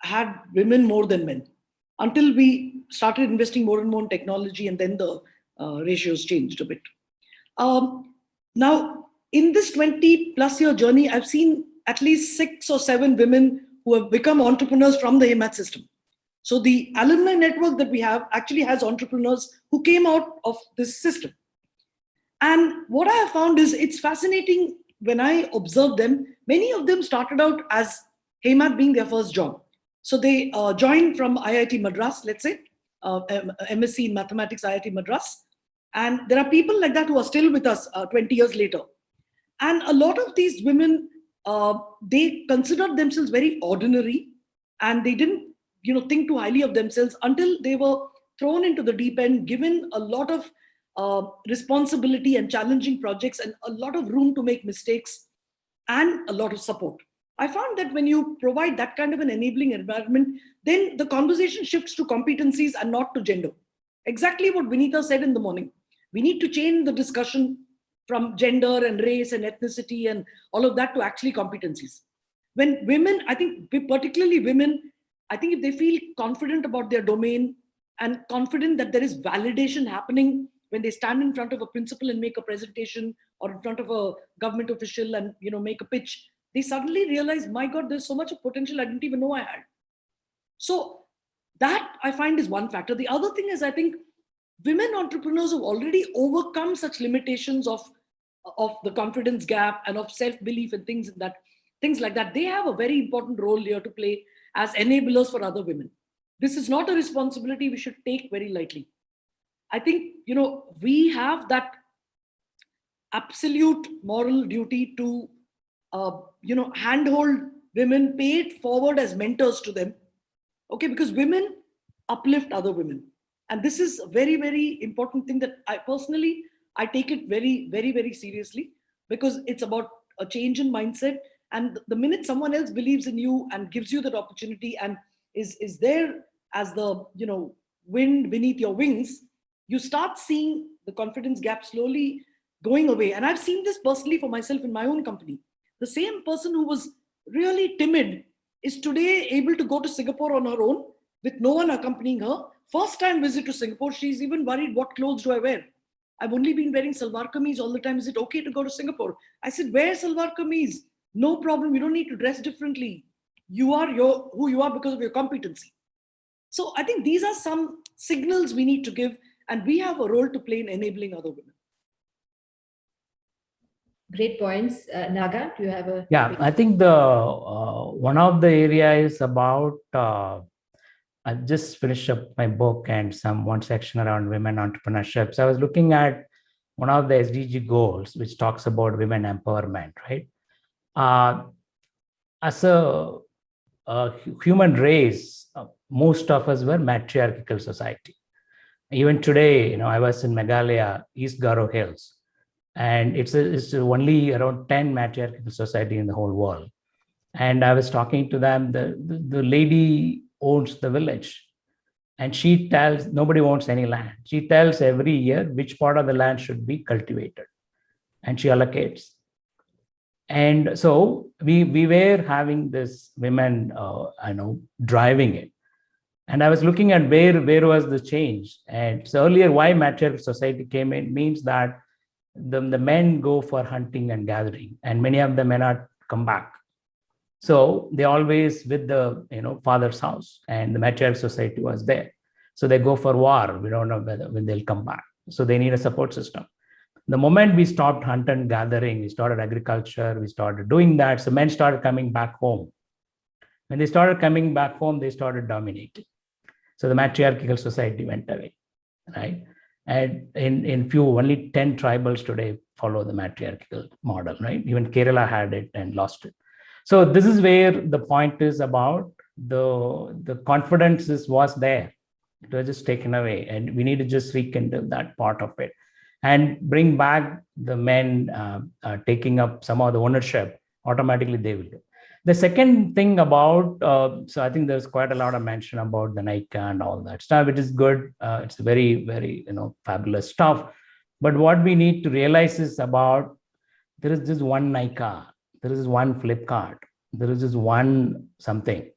had women more than men until we started investing more and more in technology, and then the ratios changed a bit. Now, in this 20+ year journey, I've seen at least 6 or 7 women who have become entrepreneurs from the HeyMath system. So the alumni network that we have actually has entrepreneurs who came out of this system. And what I have found is it's fascinating when I observe them. Many of them started out as HeyMath being their first job. So they joined from IIT Madras, let's say, MSc in Mathematics, IIT Madras. And there are people like that who are still with us 20 years later. And a lot of these women they considered themselves very ordinary, and they didn't, think too highly of themselves until they were thrown into the deep end, given a lot of responsibility and challenging projects and a lot of room to make mistakes and a lot of support. I found that when you provide that kind of an enabling environment, then the conversation shifts to competencies and not to gender. Exactly what Vinita said in the morning. We need to change the discussion from gender and race and ethnicity and all of that to actually competencies. When women, I think particularly women, I think if they feel confident about their domain and confident that there is validation happening when they stand in front of a principal and make a presentation, or in front of a government official and make a pitch, they suddenly realize, my God, there's so much of potential I didn't even know I had. So that I find is one factor. The other thing is, I think women entrepreneurs have already overcome such limitations of the confidence gap and of self-belief and things like that. They have a very important role here to play as enablers for other women. This is not a responsibility we should take very lightly. I think, we have that absolute moral duty to, handhold women, pay it forward as mentors to them. Okay, because women uplift other women. And this is a very, very important thing that I take it very, very, very seriously, because it's about a change in mindset. And the minute someone else believes in you and gives you that opportunity and is there as the, wind beneath your wings, you start seeing the confidence gap slowly going away. And I've seen this personally for myself in my own company. The same person who was really timid is today able to go to Singapore on her own with no one accompanying her. First time visit to Singapore, she's even worried, what clothes do I wear? I've only been wearing salwar kameez all the time. Is it okay to go to Singapore? I said, wear salwar kameez. No problem. You don't need to dress differently. You are who you are because of your competency. So I think these are some signals we need to give, and we have a role to play in enabling other women. Great points. Naga, do you have a... Yeah, I think the one of the area is about, I just finished up my book and one section around women entrepreneurship. So I was looking at one of the SDG goals, which talks about women empowerment, right? As a human race, most of us were matriarchal society. Even today, I was in Meghalaya, East Garo Hills, and it's only around 10 matriarchal society in the whole world. And I was talking to them, the lady owns the village, and she tells, nobody owns any land. She tells every year which part of the land should be cultivated, and she allocates. And so we were having this women, driving it. And I was looking at where was the change. And so earlier, why matriarchal society came in means that the men go for hunting and gathering, and many of them may not come back. So they always with the father's house, and the matriarchal society was there. So they go for war. We don't know when they'll come back. So they need a support system. The moment we stopped hunt and gathering, we started agriculture, we started doing that. So men started coming back home. When they started coming back home, they started dominating. So the matriarchal society went away, right? And in few, only 10 tribals today follow the matriarchal model, right? Even Kerala had it and lost it. So this is where the point is about the confidence was there. It was just taken away, and we need to just rekindle that part of it and bring back the men taking up some of the ownership. Automatically they will do. The second thing about, so I think there's quite a lot of mention about the Nike and all that stuff, which is good. It's very, very, fabulous stuff. But what we need to realize is about, there is just one Nike, there is one Flipkart, there is just one something.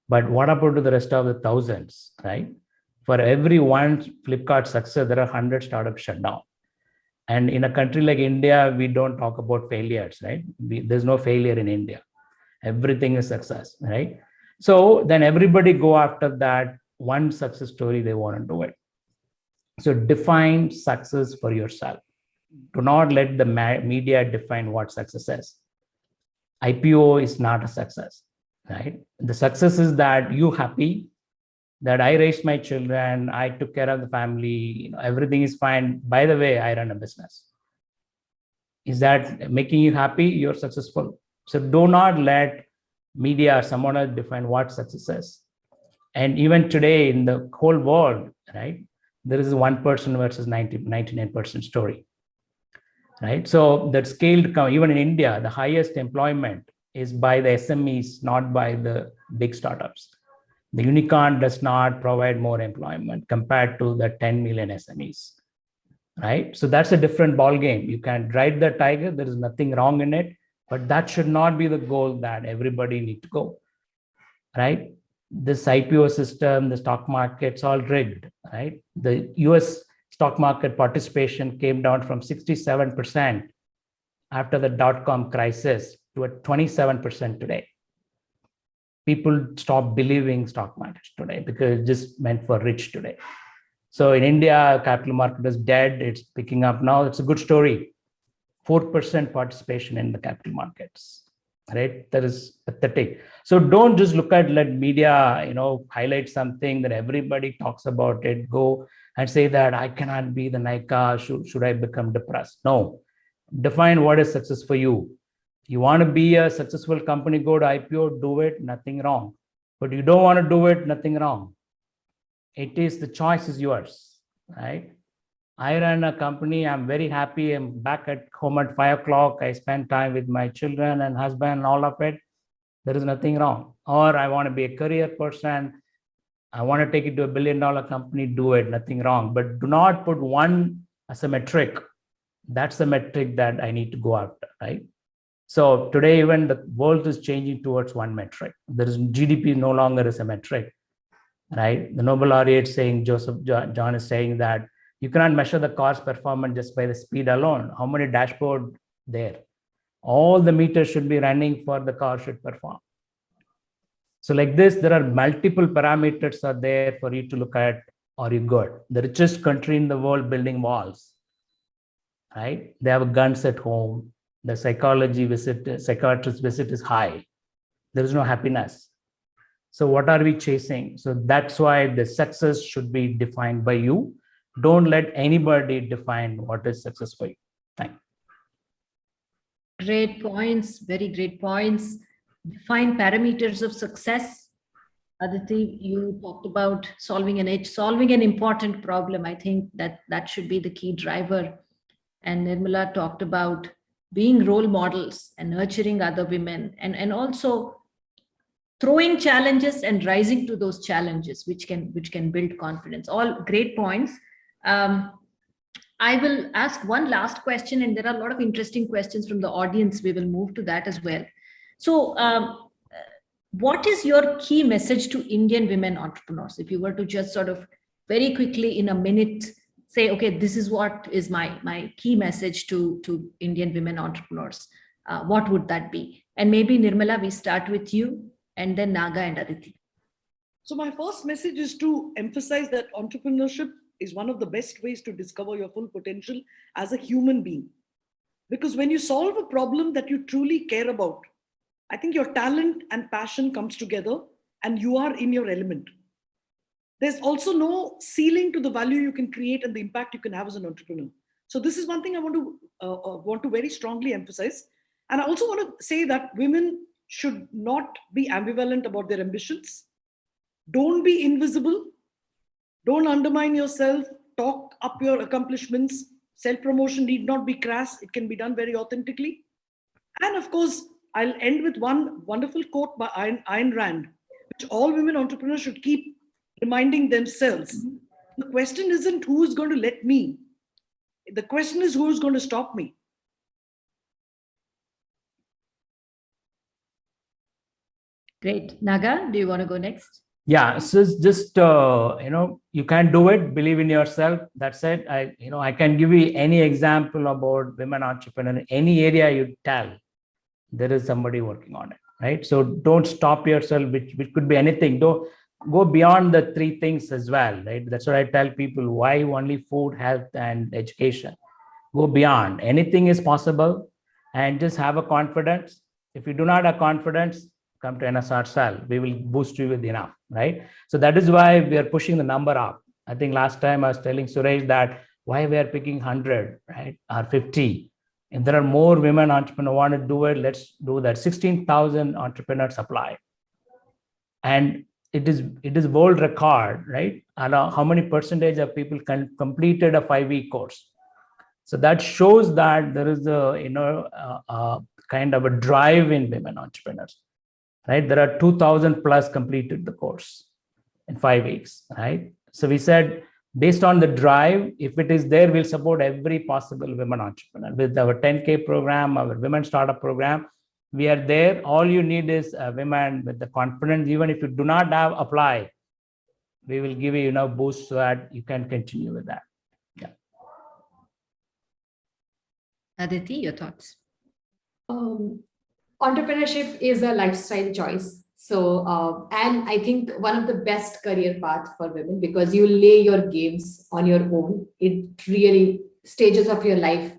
But what about to the rest of the thousands, right? For every one Flipkart success, there are 100 startups shut down. And in a country like India, we don't talk about failures, right? There's no failure in India. Everything is success, right? So then everybody go after that one success story, they want to do it. So define success for yourself. Do not let the media define what success is. IPO is not a success, right? The success is that you happy, that I raised my children, I took care of the family, everything is fine. By the way, I run a business. Is that making you happy? You're successful. So do not let media or someone else define what success is. And even today in the whole world, right, there is 1% versus 99% story, right? So that scaled, even in India, the highest employment is by the SMEs, not by the big startups. The unicorn does not provide more employment compared to the 10 million SMEs, right? So that's a different ball game. You can ride the tiger. There is nothing wrong in it, but that should not be the goal that everybody need to go, right? This IPO system, the stock market's all rigged, right? The US stock market participation came down from 67% after the dot-com crisis to a 27% today. People stop believing stock markets today because it's just meant for rich today. So in India, capital market is dead. It's picking up now. It's a good story. 4% participation in the capital markets, right? That is pathetic. So don't just let media, highlight something that everybody talks about it. Go and say that I cannot be the Naga. Should I become depressed? No. Define what is success for you. You want to be a successful company, go to IPO, do it, nothing wrong. But you don't want to do it, nothing wrong. It is, the choice is yours, right? I run a company. I'm very happy. I'm back at home at 5 o'clock. I spend time with my children and husband and all of it. There is nothing wrong. Or I want to be a career person. I want to take it to $1 billion company, do it, nothing wrong. But do not put one as a metric. That's the metric that I need to go after, right? So today, even the world is changing towards one metric. There is GDP no longer is a metric, right? The Nobel laureate saying, John is saying that you cannot measure the car's performance just by the speed alone. How many dashboard there? All the meters should be running for the car should perform. So like this, there are multiple parameters are there for you to look at. Are you good? The richest country in the world building walls, right? They have guns at home. The psychiatrist visit is high. There is no happiness. So what are we chasing? So that's why the success should be defined by you. Don't let anybody define what is success for you. Thank you. Great points, very great points. Define parameters of success. Aditi, you talked about solving an important problem. I think that should be the key driver. And Nirmala talked about being role models and nurturing other women, and also throwing challenges and rising to those challenges, which can build confidence. All great points. I will ask one last question, and there are a lot of interesting questions from the audience. We will move to that as well. So what is your key message to Indian women entrepreneurs? If you were to just sort of very quickly in a minute say, okay, this is what is my key message to Indian women entrepreneurs, what would that be? And maybe Nirmala, we start with you, and then Naga and Aditi. So my first message is to emphasize that entrepreneurship is one of the best ways to discover your full potential as a human being. Because when you solve a problem that you truly care about, I think your talent and passion comes together and you are in your element. There's also no ceiling to the value you can create and the impact you can have as an entrepreneur. So this is one thing I want to very strongly emphasize. And I also want to say that women should not be ambivalent about their ambitions. Don't be invisible. Don't undermine yourself. Talk up your accomplishments. Self-promotion need not be crass. It can be done very authentically. And of course, I'll end with one wonderful quote by Ayn Rand, which all women entrepreneurs should keep reminding themselves. The question isn't who is going to let me. The question is who is going to stop me. Great. Naga, do you want to go next? Yeah, so it's just, you can do it, believe in yourself. That's it. I can give you any example about women entrepreneurs, any area you tell, there is somebody working on it, right? So don't stop yourself, which could be anything. Don't go beyond the three things as well, right? That's what I tell people, why only food, health, and education? Go beyond. Anything is possible, and just have a confidence. If you do not have confidence, come to NSRCEL. We will boost you with enough, right? So that is why we are pushing the number up. I think last time I was telling Suresh that why we are picking 100, right, or 50. If there are more women entrepreneurs who want to do it, let's do that. 16,000 entrepreneurs apply. And it is world record, right? And how many percentage of people completed a 5-week course? So that shows that there is a kind of a drive in women entrepreneurs, right? There are 2,000 plus completed the course in 5 weeks, right? So we said, based on the drive, if it is there, we'll support every possible women entrepreneur. With our 10K program, our women startup program, we are there. All you need is women with the confidence. Even if you do not have apply, we will give you boost so that you can continue with that. Yeah. Aditi, your thoughts? Entrepreneurship is a lifestyle choice. So, and I think one of the best career paths for women, because you lay your games on your own. It really, stages of your life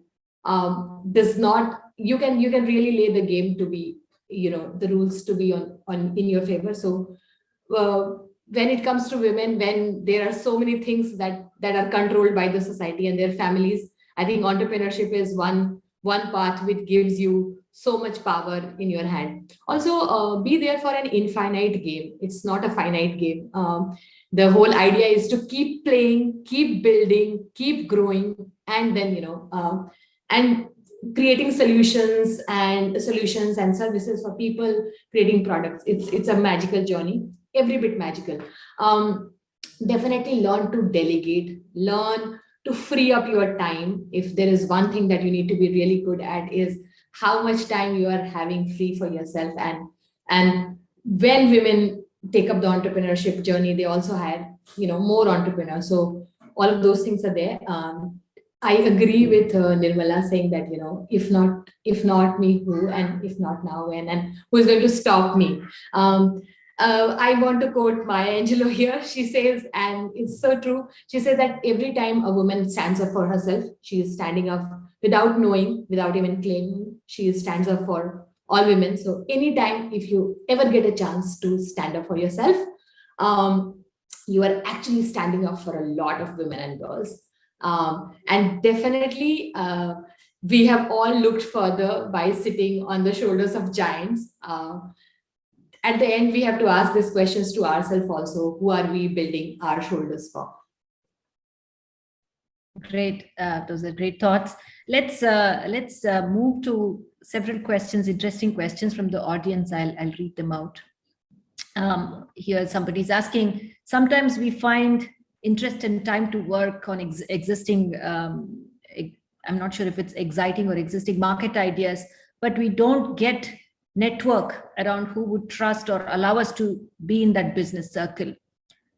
does not, you can really lay the game to be, the rules to be on in your favor. So when it comes to women, when there are so many things that are controlled by the society and their families, I think entrepreneurship is one path which gives you so much power in your hand. Also, be there for an infinite game. It's not a finite game. The whole idea is to keep playing, keep building, keep growing, and then and creating solutions and services for people, creating products. It's a magical journey, every bit magical. Definitely learn to delegate, learn to free up your time. If there is one thing that you need to be really good at, is how much time you are having free for yourself. And when women take up the entrepreneurship journey, they also hire more entrepreneurs. So all of those things are there. I agree with Nirmala saying that if not me, who, and if not now, when, and who is going to stop me. I want to quote Maya Angelou here. She says, and it's so true, she says that every time a woman stands up for herself, she is standing up without knowing, without even claiming, she stands up for all women. So anytime, if you ever get a chance to stand up for yourself, you are actually standing up for a lot of women and girls. And definitely, we have all looked further by sitting on the shoulders of giants. At the end, we have to ask these questions to ourselves also. Who are we building our shoulders for? Great. Those are great thoughts. Let's move to several questions, interesting questions from the audience. I'll read them out. Here somebody's asking, sometimes we find interest and time to work on existing, I'm not sure if it's exciting or existing market ideas, but we don't get network around who would trust or allow us to be in that business circle.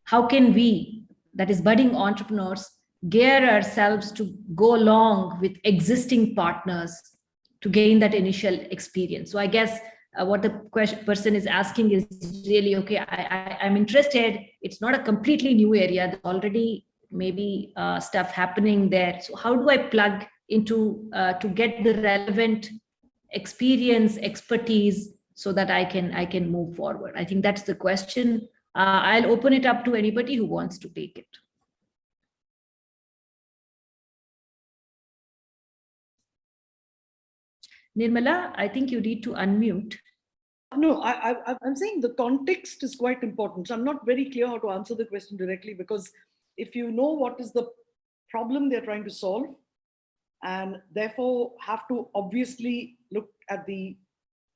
How can we, that is budding entrepreneurs, gear ourselves to go along with existing partners to gain that initial experience? So I guess what the person is asking is really, okay, I'm interested. It's not a completely new area. There's already maybe stuff happening there. So how do I plug into to get the relevant experience, expertise, so that I can move forward? I think that's the question. I'll open it up to anybody who wants to take it. Nirmala, I think you need to unmute. No, I'm saying the context is quite important. So I'm not very clear how to answer the question directly, because if you know what is the problem they're trying to solve, and therefore have to obviously look at the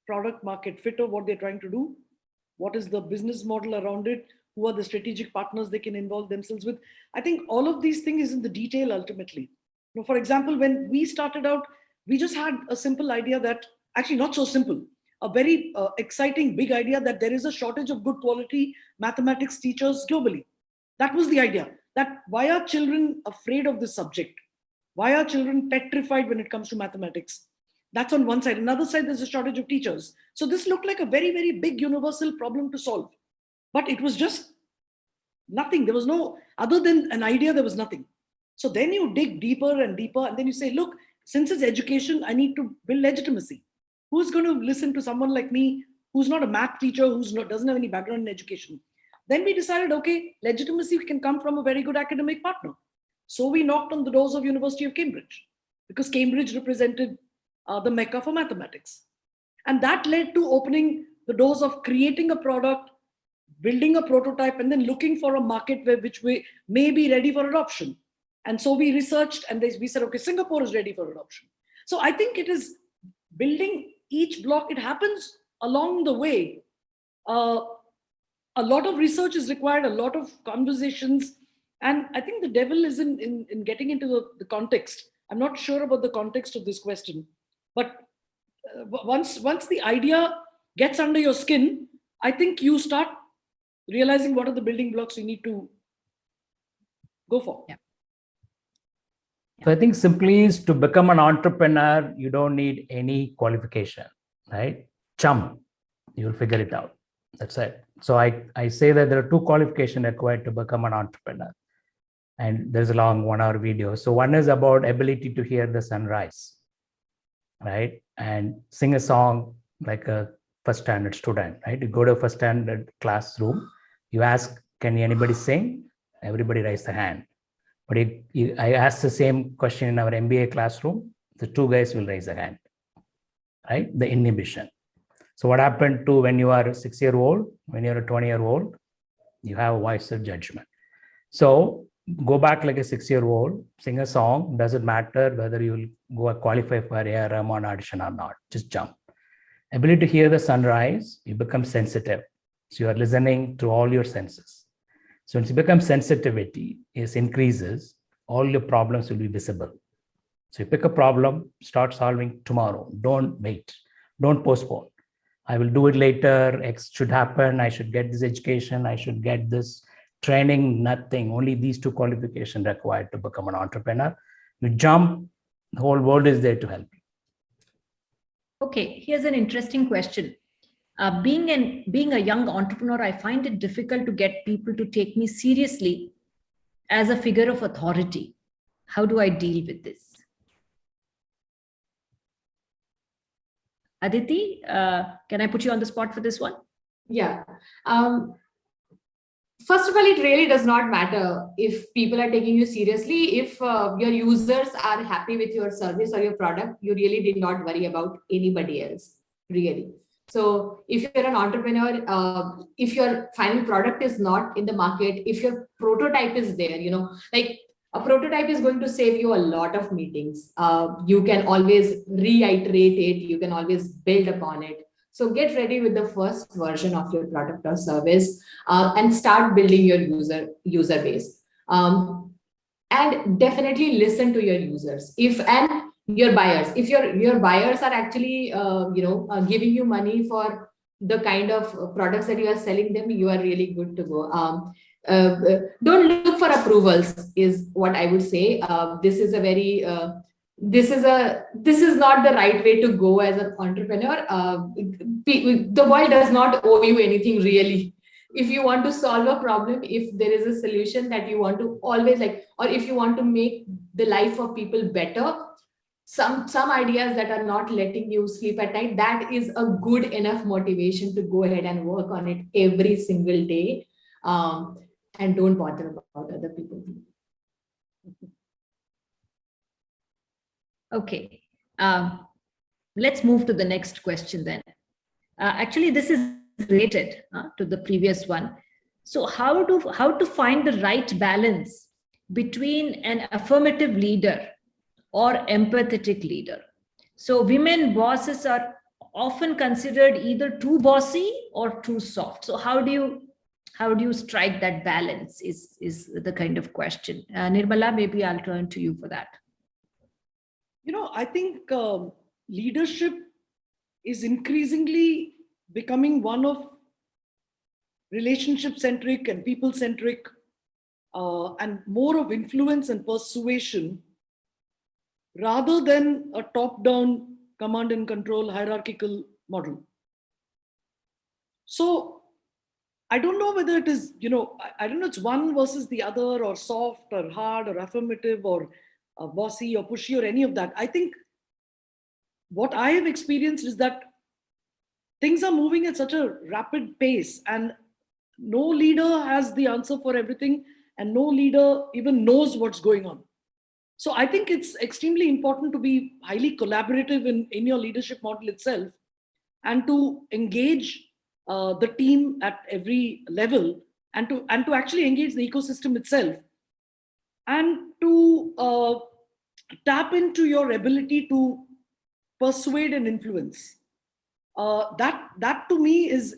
product market fit of what they're trying to do, what is the business model around it, who are the strategic partners they can involve themselves with. I think all of these things is in the detail ultimately. For example, when we started out, we just had a simple idea that, actually not so simple, a very exciting big idea that there is a shortage of good quality mathematics teachers globally. That was the idea. That why are children afraid of this subject? Why are children petrified when it comes to mathematics? That's on one side. Another side, there's a shortage of teachers. So this looked like a very, very big universal problem to solve. But it was just nothing. There was no, other than an idea, there was nothing. So then you dig deeper and deeper, and then you say, look, since it's education, I need to build legitimacy. Who's going to listen to someone like me, who's not a math teacher, doesn't have any background in education? Then we decided, okay, legitimacy can come from a very good academic partner. So we knocked on the doors of University of Cambridge, because Cambridge represented the mecca for mathematics. And that led to opening the doors of creating a product, building a prototype, and then looking for a market which we may be ready for adoption. And so we researched and we said, okay, Singapore is ready for adoption. So I think it is building each block. It happens along the way. A lot of research is required, a lot of conversations. And I think the devil is in getting into the context. I'm not sure about the context of this question, but once the idea gets under your skin, I think you start realizing what are the building blocks you need to go for. Yeah. So I think simply is to become an entrepreneur, you don't need any qualification, right? Jump, you'll figure it out. That's it. So I say that there are 2 qualifications required to become an entrepreneur. And there's a long 1-hour video. So one is about ability to hear the sunrise, right? And sing a song like a first standard student, right? You go to a first standard classroom, you ask, can anybody sing? Everybody raise the hand. But I asked the same question in our MBA classroom, the 2 guys will raise their hand, right? The inhibition. So what happened to when you are a 6-year-old, when you're a 20-year-old, you have a wiser judgment. So go back like a 6-year-old, sing a song, doesn't matter whether you'll go qualify for a Rahman audition or not, just jump. Ability to hear the sunrise, you become sensitive. So you are listening to all your senses. So once you become sensitivity increases, all your problems will be visible. So you pick a problem, start solving tomorrow. Don't wait, don't postpone. I will do it later, X should happen, I should get this education, I should get this training, nothing. Only these 2 qualifications required to become an entrepreneur. You jump, the whole world is there to help you. Okay, here's an interesting question. Being a young entrepreneur, I find it difficult to get people to take me seriously as a figure of authority. How do I deal with this? Aditi, can I put you on the spot for this one? Yeah. First of all, it really does not matter if people are taking you seriously. If your users are happy with your service or your product, you really did not worry about anybody else, really. So if you're an entrepreneur, if your final product is not in the market, if your prototype is there, like a prototype is going to save you a lot of meetings. You can always reiterate it. You can always build upon it. So get ready with the first version of your product or service and start building your user base. And definitely listen to your users. And your buyers. If your buyers are actually giving you money for the kind of products that you are selling them, you are really good to go. Don't look for approvals is what I would say. This is not the right way to go as an entrepreneur. The world does not owe you anything really. If you want to solve a problem, if there is a solution that you want to always or if you want to make the life of people better, some ideas that are not letting you sleep at night, that is a good enough motivation to go ahead and work on it every single day. And don't bother about other people. Okay, let's move to the next question then. Actually, this is related to the previous one. So how to find the right balance between an affirmative leader or empathetic leader? So women bosses are often considered either too bossy or too soft. So how do you strike that balance is the kind of question. Nirmala, maybe I'll turn to you for that. I think leadership is increasingly becoming one of relationship-centric and people-centric and more of influence and persuasion rather than a top-down command and control hierarchical model. So I don't know whether it is, I don't know, it's one versus the other or soft or hard or affirmative or bossy or pushy or any of that. I think what I have experienced is that things are moving at such a rapid pace and no leader has the answer for everything and no leader even knows what's going on. So I think it's extremely important to be highly collaborative in your leadership model itself, and to engage the team at every level, and to actually engage the ecosystem itself, and to tap into your ability to persuade and influence. That to me is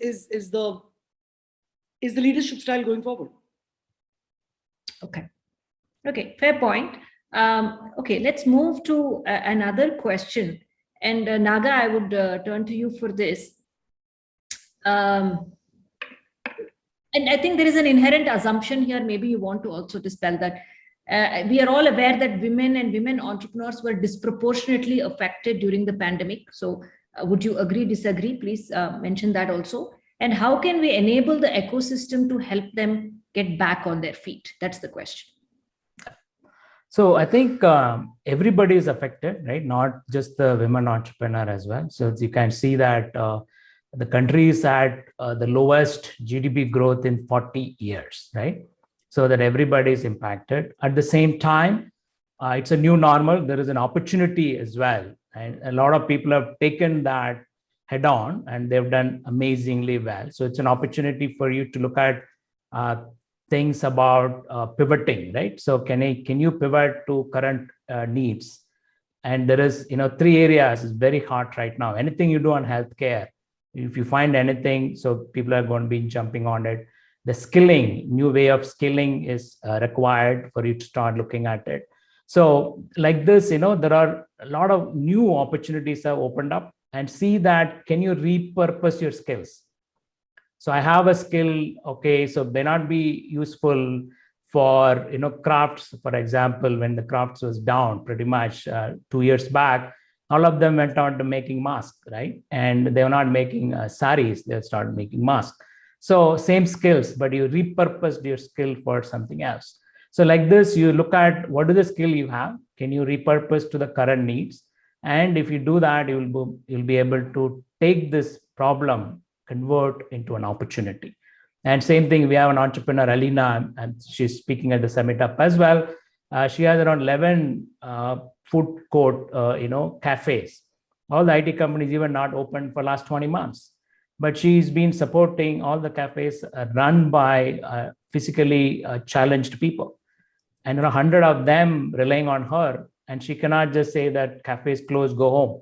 the leadership style going forward. Okay, fair point. Okay, let's move to another question. And Naga, I would turn to you for this. And I think there is an inherent assumption here. Maybe you want to also dispel that. We are all aware that women and women entrepreneurs were disproportionately affected during the pandemic. So would you agree, disagree? Please mention that also. And how can we enable the ecosystem to help them get back on their feet? That's the question. So I think everybody is affected, right? Not just the women entrepreneur as well. So you can see that the country is at the lowest GDP growth in 40 years, right? So that everybody is impacted. At the same time, it's a new normal. There is an opportunity as well. And a lot of people have taken that head on and they've done amazingly well. So it's an opportunity for you to look at things about pivoting, right? So can you pivot to current needs? And there is, 3 areas is very hot right now. Anything you do on healthcare, if you find anything, so people are going to be jumping on it. The skilling, new way of skilling is required for you to start looking at it. So like this, there are a lot of new opportunities have opened up, and see that, can you repurpose your skills? So I have a skill, okay, so may not be useful for, crafts, for example. When the crafts was down pretty much 2 years back, all of them went on to making masks, right? And they were not making saris, they started making masks. So same skills, but you repurposed your skill for something else. So like this, you look at what is the skill you have, can you repurpose to the current needs? And if you do that, you'll be able to take this problem, convert into an opportunity. And same thing, we have an entrepreneur, Alina, and she's speaking at the summit up as well. She has around 11 food court, cafes. All the IT companies even not open for last 20 months. But she's been supporting all the cafes run by physically challenged people. And 100 of them relying on her. And she cannot just say that cafes close, go home.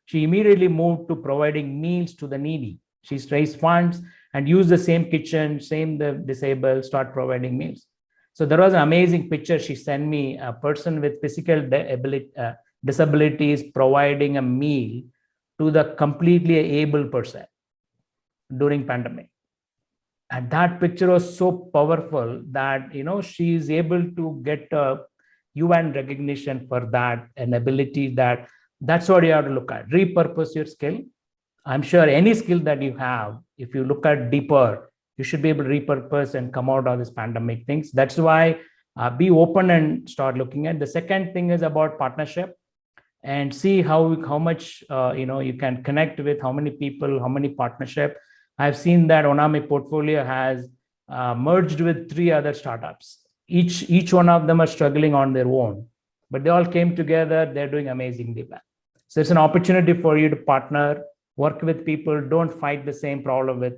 She immediately moved to providing meals to the needy. She's raised funds and used the same kitchen, the disabled, start providing meals. So there was an amazing picture she sent me, a person with physical disabilities providing a meal to the completely able person during pandemic. And that picture was so powerful that, she is able to get a UN recognition for that, an ability that's what you have to look at. Repurpose your skill. I'm sure any skill that you have, if you look at deeper, you should be able to repurpose and come out of this pandemic things. That's why be open and start looking at. The second thing is about partnership, and see how much you can connect with, how many people, how many partnership. I've seen that Onami portfolio has merged with 3 other startups. Each one of them are struggling on their own, but they all came together. They're doing amazingly well. So it's an opportunity for you to partner, work with people. Don't fight the same problem with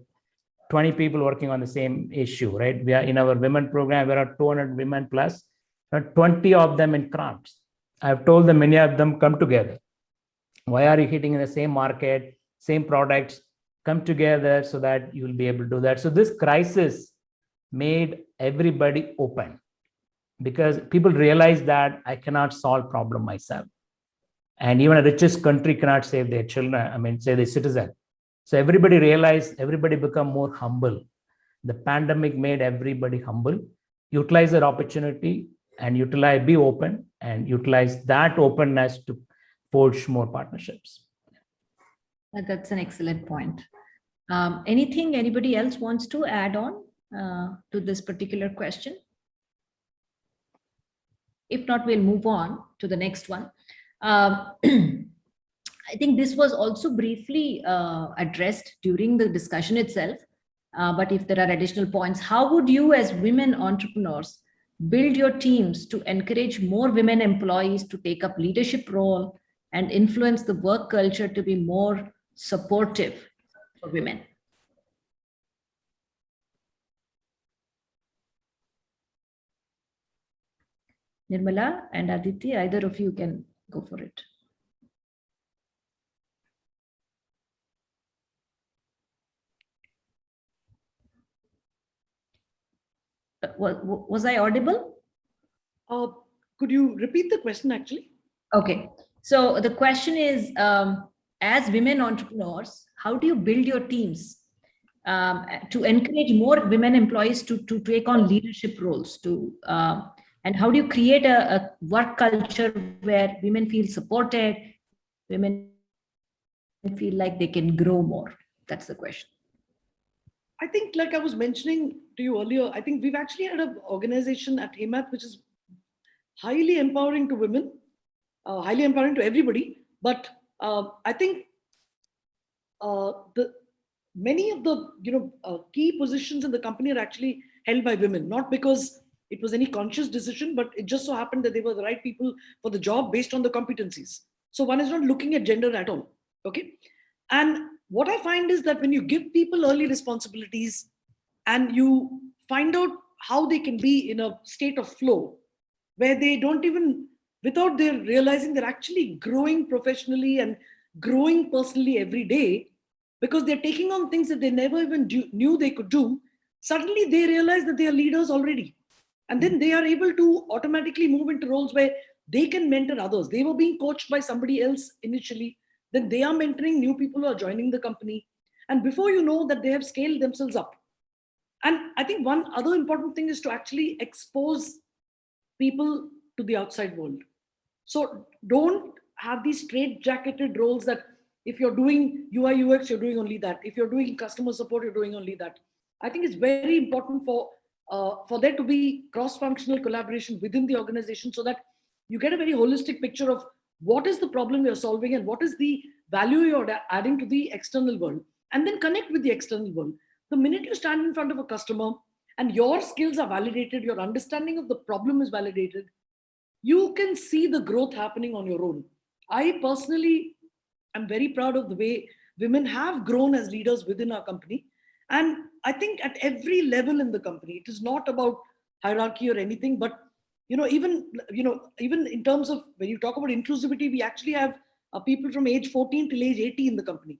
20 people working on the same issue, right? We are in our women program, there are 200 women plus, 20 of them in crafts. I've told them, many of them come together. Why are you hitting in the same market, same products? Come together so that you will be able to do that. So this crisis made everybody open, because people realize that I cannot solve problem myself. And even a richest country cannot save their children, say their citizen. So everybody realized, everybody become more humble. The pandemic made everybody humble. Utilize that opportunity and be open and utilize that openness to forge more partnerships. That's an excellent point. Anything anybody else wants to add on to this particular question? If not, we'll move on to the next one. I think this was also briefly addressed during the discussion itself. But if there are additional points, how would you as women entrepreneurs build your teams to encourage more women employees to take up leadership role and influence the work culture to be more supportive for women? Nirmala and Aditi, either of you can go for it. Was I audible? Could you repeat the question actually? Okay. So the question is, as women entrepreneurs, how do you build your teams to encourage more women employees to take on leadership roles, and how do you create a work culture where women feel supported, women feel like they can grow more? That's the question. I think, like I was mentioning to you earlier, I think we've actually had an organization at HeyMath which is highly empowering to women, highly empowering to everybody. But I think many of the key positions in the company are actually held by women, not because it was any conscious decision, but it just so happened that they were the right people for the job based on the competencies. So one is not looking at gender at all. Okay. And what I find is that when you give people early responsibilities and you find out how they can be in a state of flow, where they don't even, without their realizing, they're actually growing professionally and growing personally every day, because they're taking on things that they never even knew they could do. Suddenly they realize that they are leaders already. And then they are able to automatically move into roles where they can mentor others. They were being coached by somebody else initially. Then they are mentoring new people who are joining the company. And before you know that, they have scaled themselves up. And I think one other important thing is to actually expose people to the outside world. So don't have these straight-jacketed roles that if you're doing UI UX, you're doing only that. If you're doing customer support, you're doing only that. I think it's very important for there to be cross-functional collaboration within the organization, so that you get a very holistic picture of what is the problem you're solving and what is the value you're adding to the external world, and then connect with the external world. The minute you stand in front of a customer and your skills are validated, your understanding of the problem is validated, you can see the growth happening on your own. I personally am very proud of the way women have grown as leaders within our company. And I think at every level in the company, it is not about hierarchy or anything, but even in terms of when you talk about inclusivity, we actually have people from age 14 till age 80 in the company.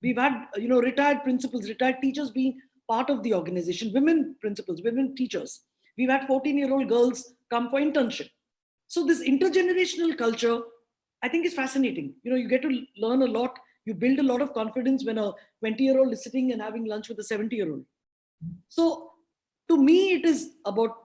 We've had retired principals, retired teachers being part of the organization, women principals, women teachers. We've had 14-year-old girls come for internship. So this intergenerational culture, I think, is fascinating. You get to learn a lot. You build a lot of confidence when a 20-year-old is sitting and having lunch with a 70-year-old. So to me, it is about,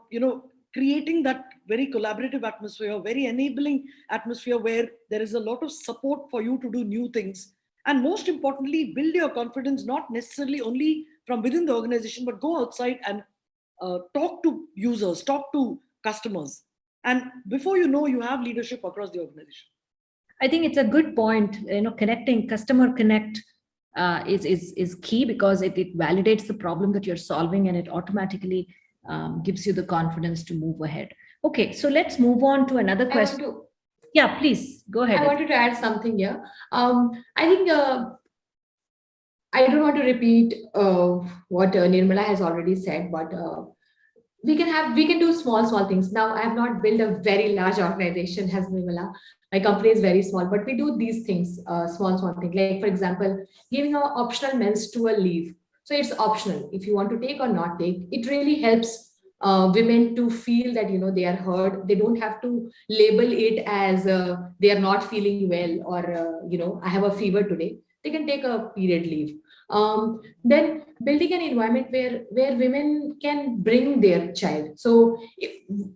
creating that very collaborative atmosphere, very enabling atmosphere where there is a lot of support for you to do new things. And most importantly, build your confidence, not necessarily only from within the organization, but go outside and talk to users, talk to customers. And before you know, you have leadership across the organization. I think it's a good point. Connecting, customer connect is key, because it validates the problem that you're solving, and it automatically gives you the confidence to move ahead. Okay, so let's move on to another question. Yeah, please go ahead. I wanted to add something here. I think I don't want to repeat what Nirmala has already said, but we can do small things. Now, I have not built a very large organization as Nirmala. My company is very small, but we do these things, small things. Like, for example, giving an optional menstrual leave. So it's optional if you want to take or not take. It really helps women to feel that they are heard. They don't have to label it as they are not feeling well, or I have a fever today. They can take a period leave. Then building an environment where women can bring their child. So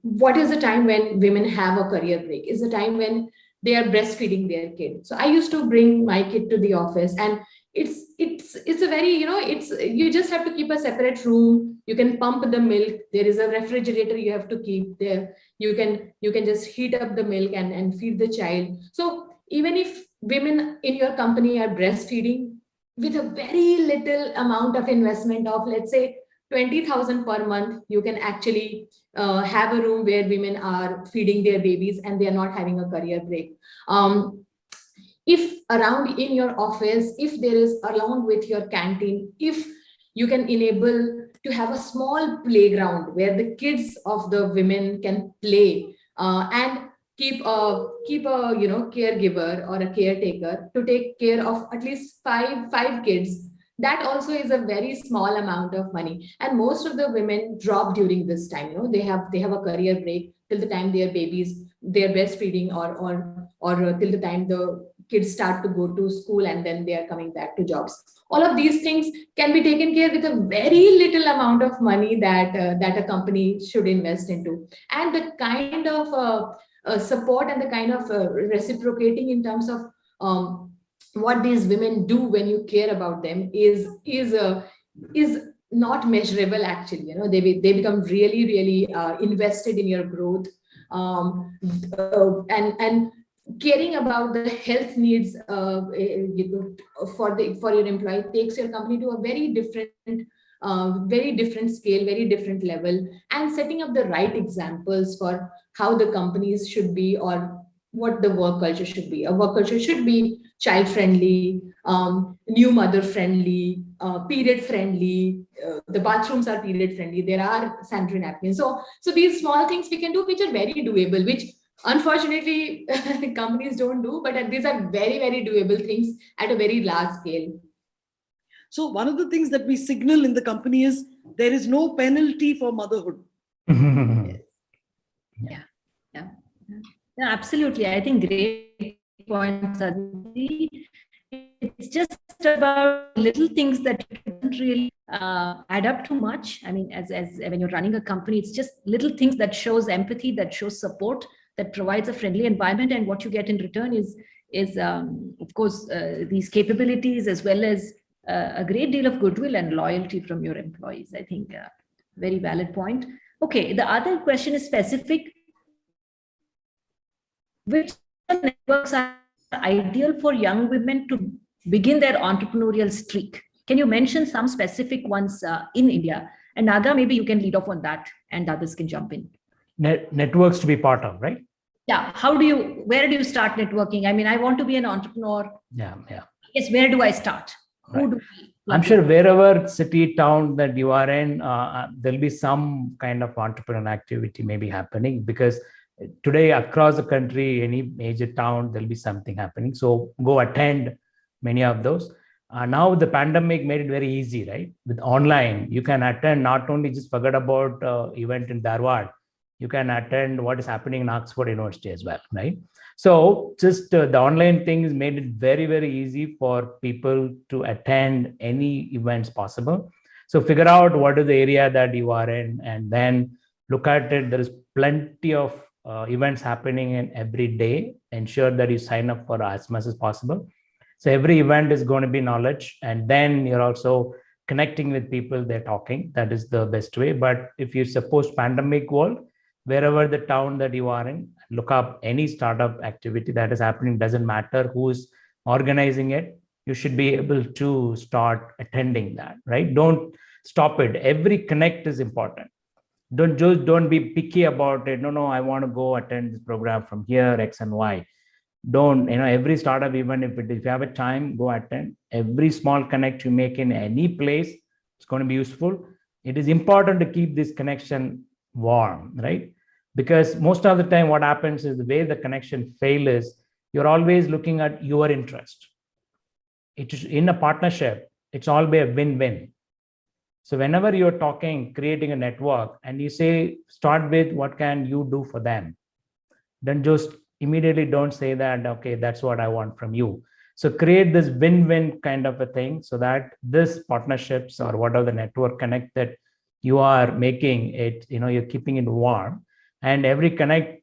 what is the time when women have a career break? Is the time when they are breastfeeding their kid. So I used to bring my kid to the office, and it's a very, you just have to keep a separate room. You can pump the milk. There is a refrigerator you have to keep there. You can just heat up the milk and feed the child. So even if women in your company are breastfeeding with a very little amount of investment of, let's say, 20,000 per month, you can actually have a room where women are feeding their babies and they are not having a career break. If around in your office, if there is along with your canteen, if you can enable to have a small playground where the kids of the women can play and keep a caregiver or a caretaker to take care of at least five kids, that also is a very small amount of money. And most of the women drop during this time. They have a career break till the time their babies, they're breastfeeding, or till the time the kids start to go to school and then they are coming back to jobs. All of these things can be taken care with a very little amount of money that a company should invest into. And the kind of support and the kind of reciprocating in terms of what these women do when you care about them is not measurable. Actually, they become really invested in your growth, and caring about the health needs for your employee takes your company to a very different scale, very different level, and setting up the right examples for how the companies should be or what the work culture should be. A work culture should be child friendly, new mother friendly, period friendly. The bathrooms are period friendly. There are sanitary napkins. So these small things we can do, which are very doable, which unfortunately companies don't do, but these are very doable things at a very large scale. So one of the things that we signal in the company is there is no penalty for motherhood. Yeah, absolutely. I think great points, Aditi. It's just about little things that don't really add up too much. I mean, as when you're running a company, it's just little things that shows empathy, that shows support, that provides a friendly environment, and what you get in return is of course these capabilities, as well as a great deal of goodwill and loyalty from your employees. I think very valid point. Okay, the other question is specific. Which networks are ideal for young women to begin their entrepreneurial streak? Can you mention some specific ones in India? And Naga, maybe you can lead off on that and others can jump in. Networks to be part of, right? Yeah. Where do you start networking? I mean, I want to be an entrepreneur. Yeah. Yes. Where do I start? Right. Who do I'm sure wherever city, town that you are in, there'll be some kind of entrepreneurial activity maybe happening, because today across the country, any major town, there'll be something happening. So go attend many of those. Now the pandemic made it very easy, right? With online, you can attend, not only just forget about event in Dharwad, you can attend what is happening in Oxford University as well, right? So just the online thing has made it very easy for people to attend any events possible. So figure out what is the area that you are in, and then look at it. There is plenty of events happening in every day. Ensure that you sign up for as much as possible. So every event is going to be knowledge, and then you're also connecting with people, they're talking. That is the best way. But if you suppose pandemic world, wherever the town that you are in, look up any startup activity that is happening. Doesn't matter who's organizing it, you should be able to start attending that, right? Don't stop it. Every connect is important. Don't be picky about it. No, I want to go attend this program from here, X and Y. Don't, every startup, even if you have a time, go attend. Every small connect you make in any place, it's going to be useful. It is important to keep this connection warm, right? Because most of the time what happens is the way the connection fails is you're always looking at your interest. It is in a partnership, it's always a win-win. So whenever you're talking, creating a network, and you say, start with what can you do for them, then just immediately don't say that, okay, that's what I want from you. So create this win-win kind of a thing, so that this partnerships or whatever the network connect that you are making it, you're keeping it warm, and every connect,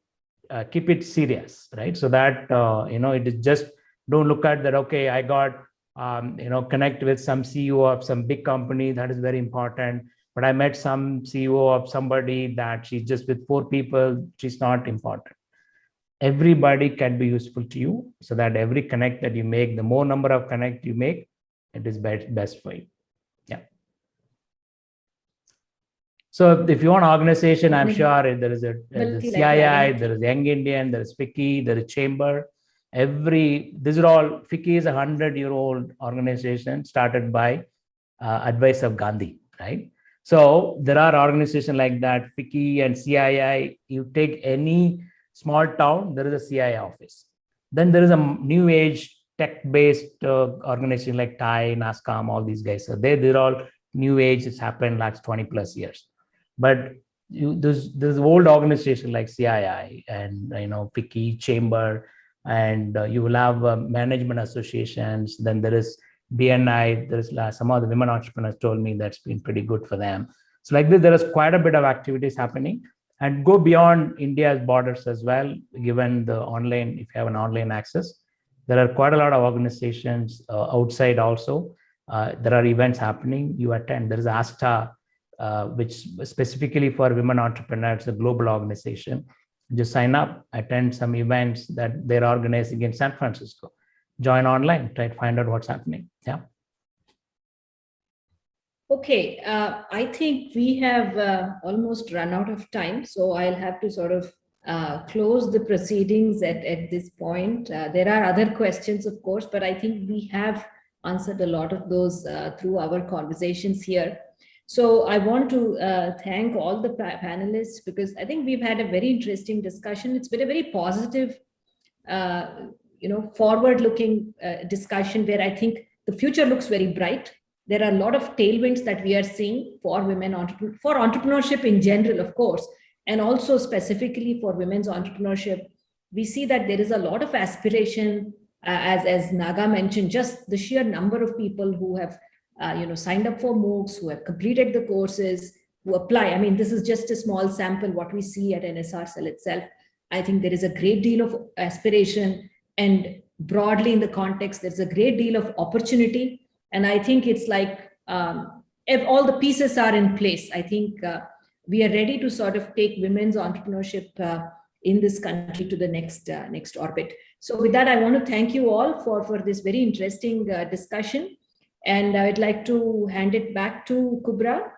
keep it serious, right? So that, it is just, don't look at that, okay, I got, connect with some CEO of some big company, that is very important. But I met some CEO of somebody that she's just with 4 people, she's not important. Everybody can be useful to you, so that every connect that you make, the more number of connect you make, it is best for you. Yeah. So if you want organization, I'm sure there is a CII, like there is Young Indian, there is FICCI, there is Chamber. These are all, FICCI is a 100-year-old organization started by advice of Gandhi, right? So there are organizations like that, FICCI and CII. You take any small town, there is a CII office. Then there is a new age tech-based organization like TIE, NASCOM, all these guys. So they're all new age. It's happened like 20 plus years. But there's old organization like CII and FICCI, Chamber, and you will have management associations. Then there is BNI. There's some of the women entrepreneurs told me that's been pretty good for them. So like this, there is quite a bit of activities happening and go beyond India's borders as well. Given the online, if you have an online access, there are quite a lot of organizations outside also. There are events happening. You attend. There is ASTA, which specifically for women entrepreneurs, a global organization. Just sign up, attend some events that they're organizing in San Francisco. Join online, try to find out what's happening. Yeah. Okay, I think we have almost run out of time, so I'll have to sort of close the proceedings at this point. There are other questions, of course, but I think we have answered a lot of those through our conversations here. So I want to thank all the panelists, because I think we've had a very interesting discussion. It's been a very positive, forward-looking discussion where I think the future looks very bright. There are a lot of tailwinds that we are seeing for women for entrepreneurship in general, of course, and also specifically for women's entrepreneurship. We see that there is a lot of aspiration, as Naga mentioned, just the sheer number of people who have signed up for MOOCs, who have completed the courses, who apply. I mean, this is just a small sample, what we see at NSRCEL itself. I think there is a great deal of aspiration, and broadly in the context, there's a great deal of opportunity. And I think it's like, if all the pieces are in place, I think we are ready to sort of take women's entrepreneurship in this country to the next orbit. So with that, I want to thank you all for this very interesting discussion. And I would like to hand it back to Kubra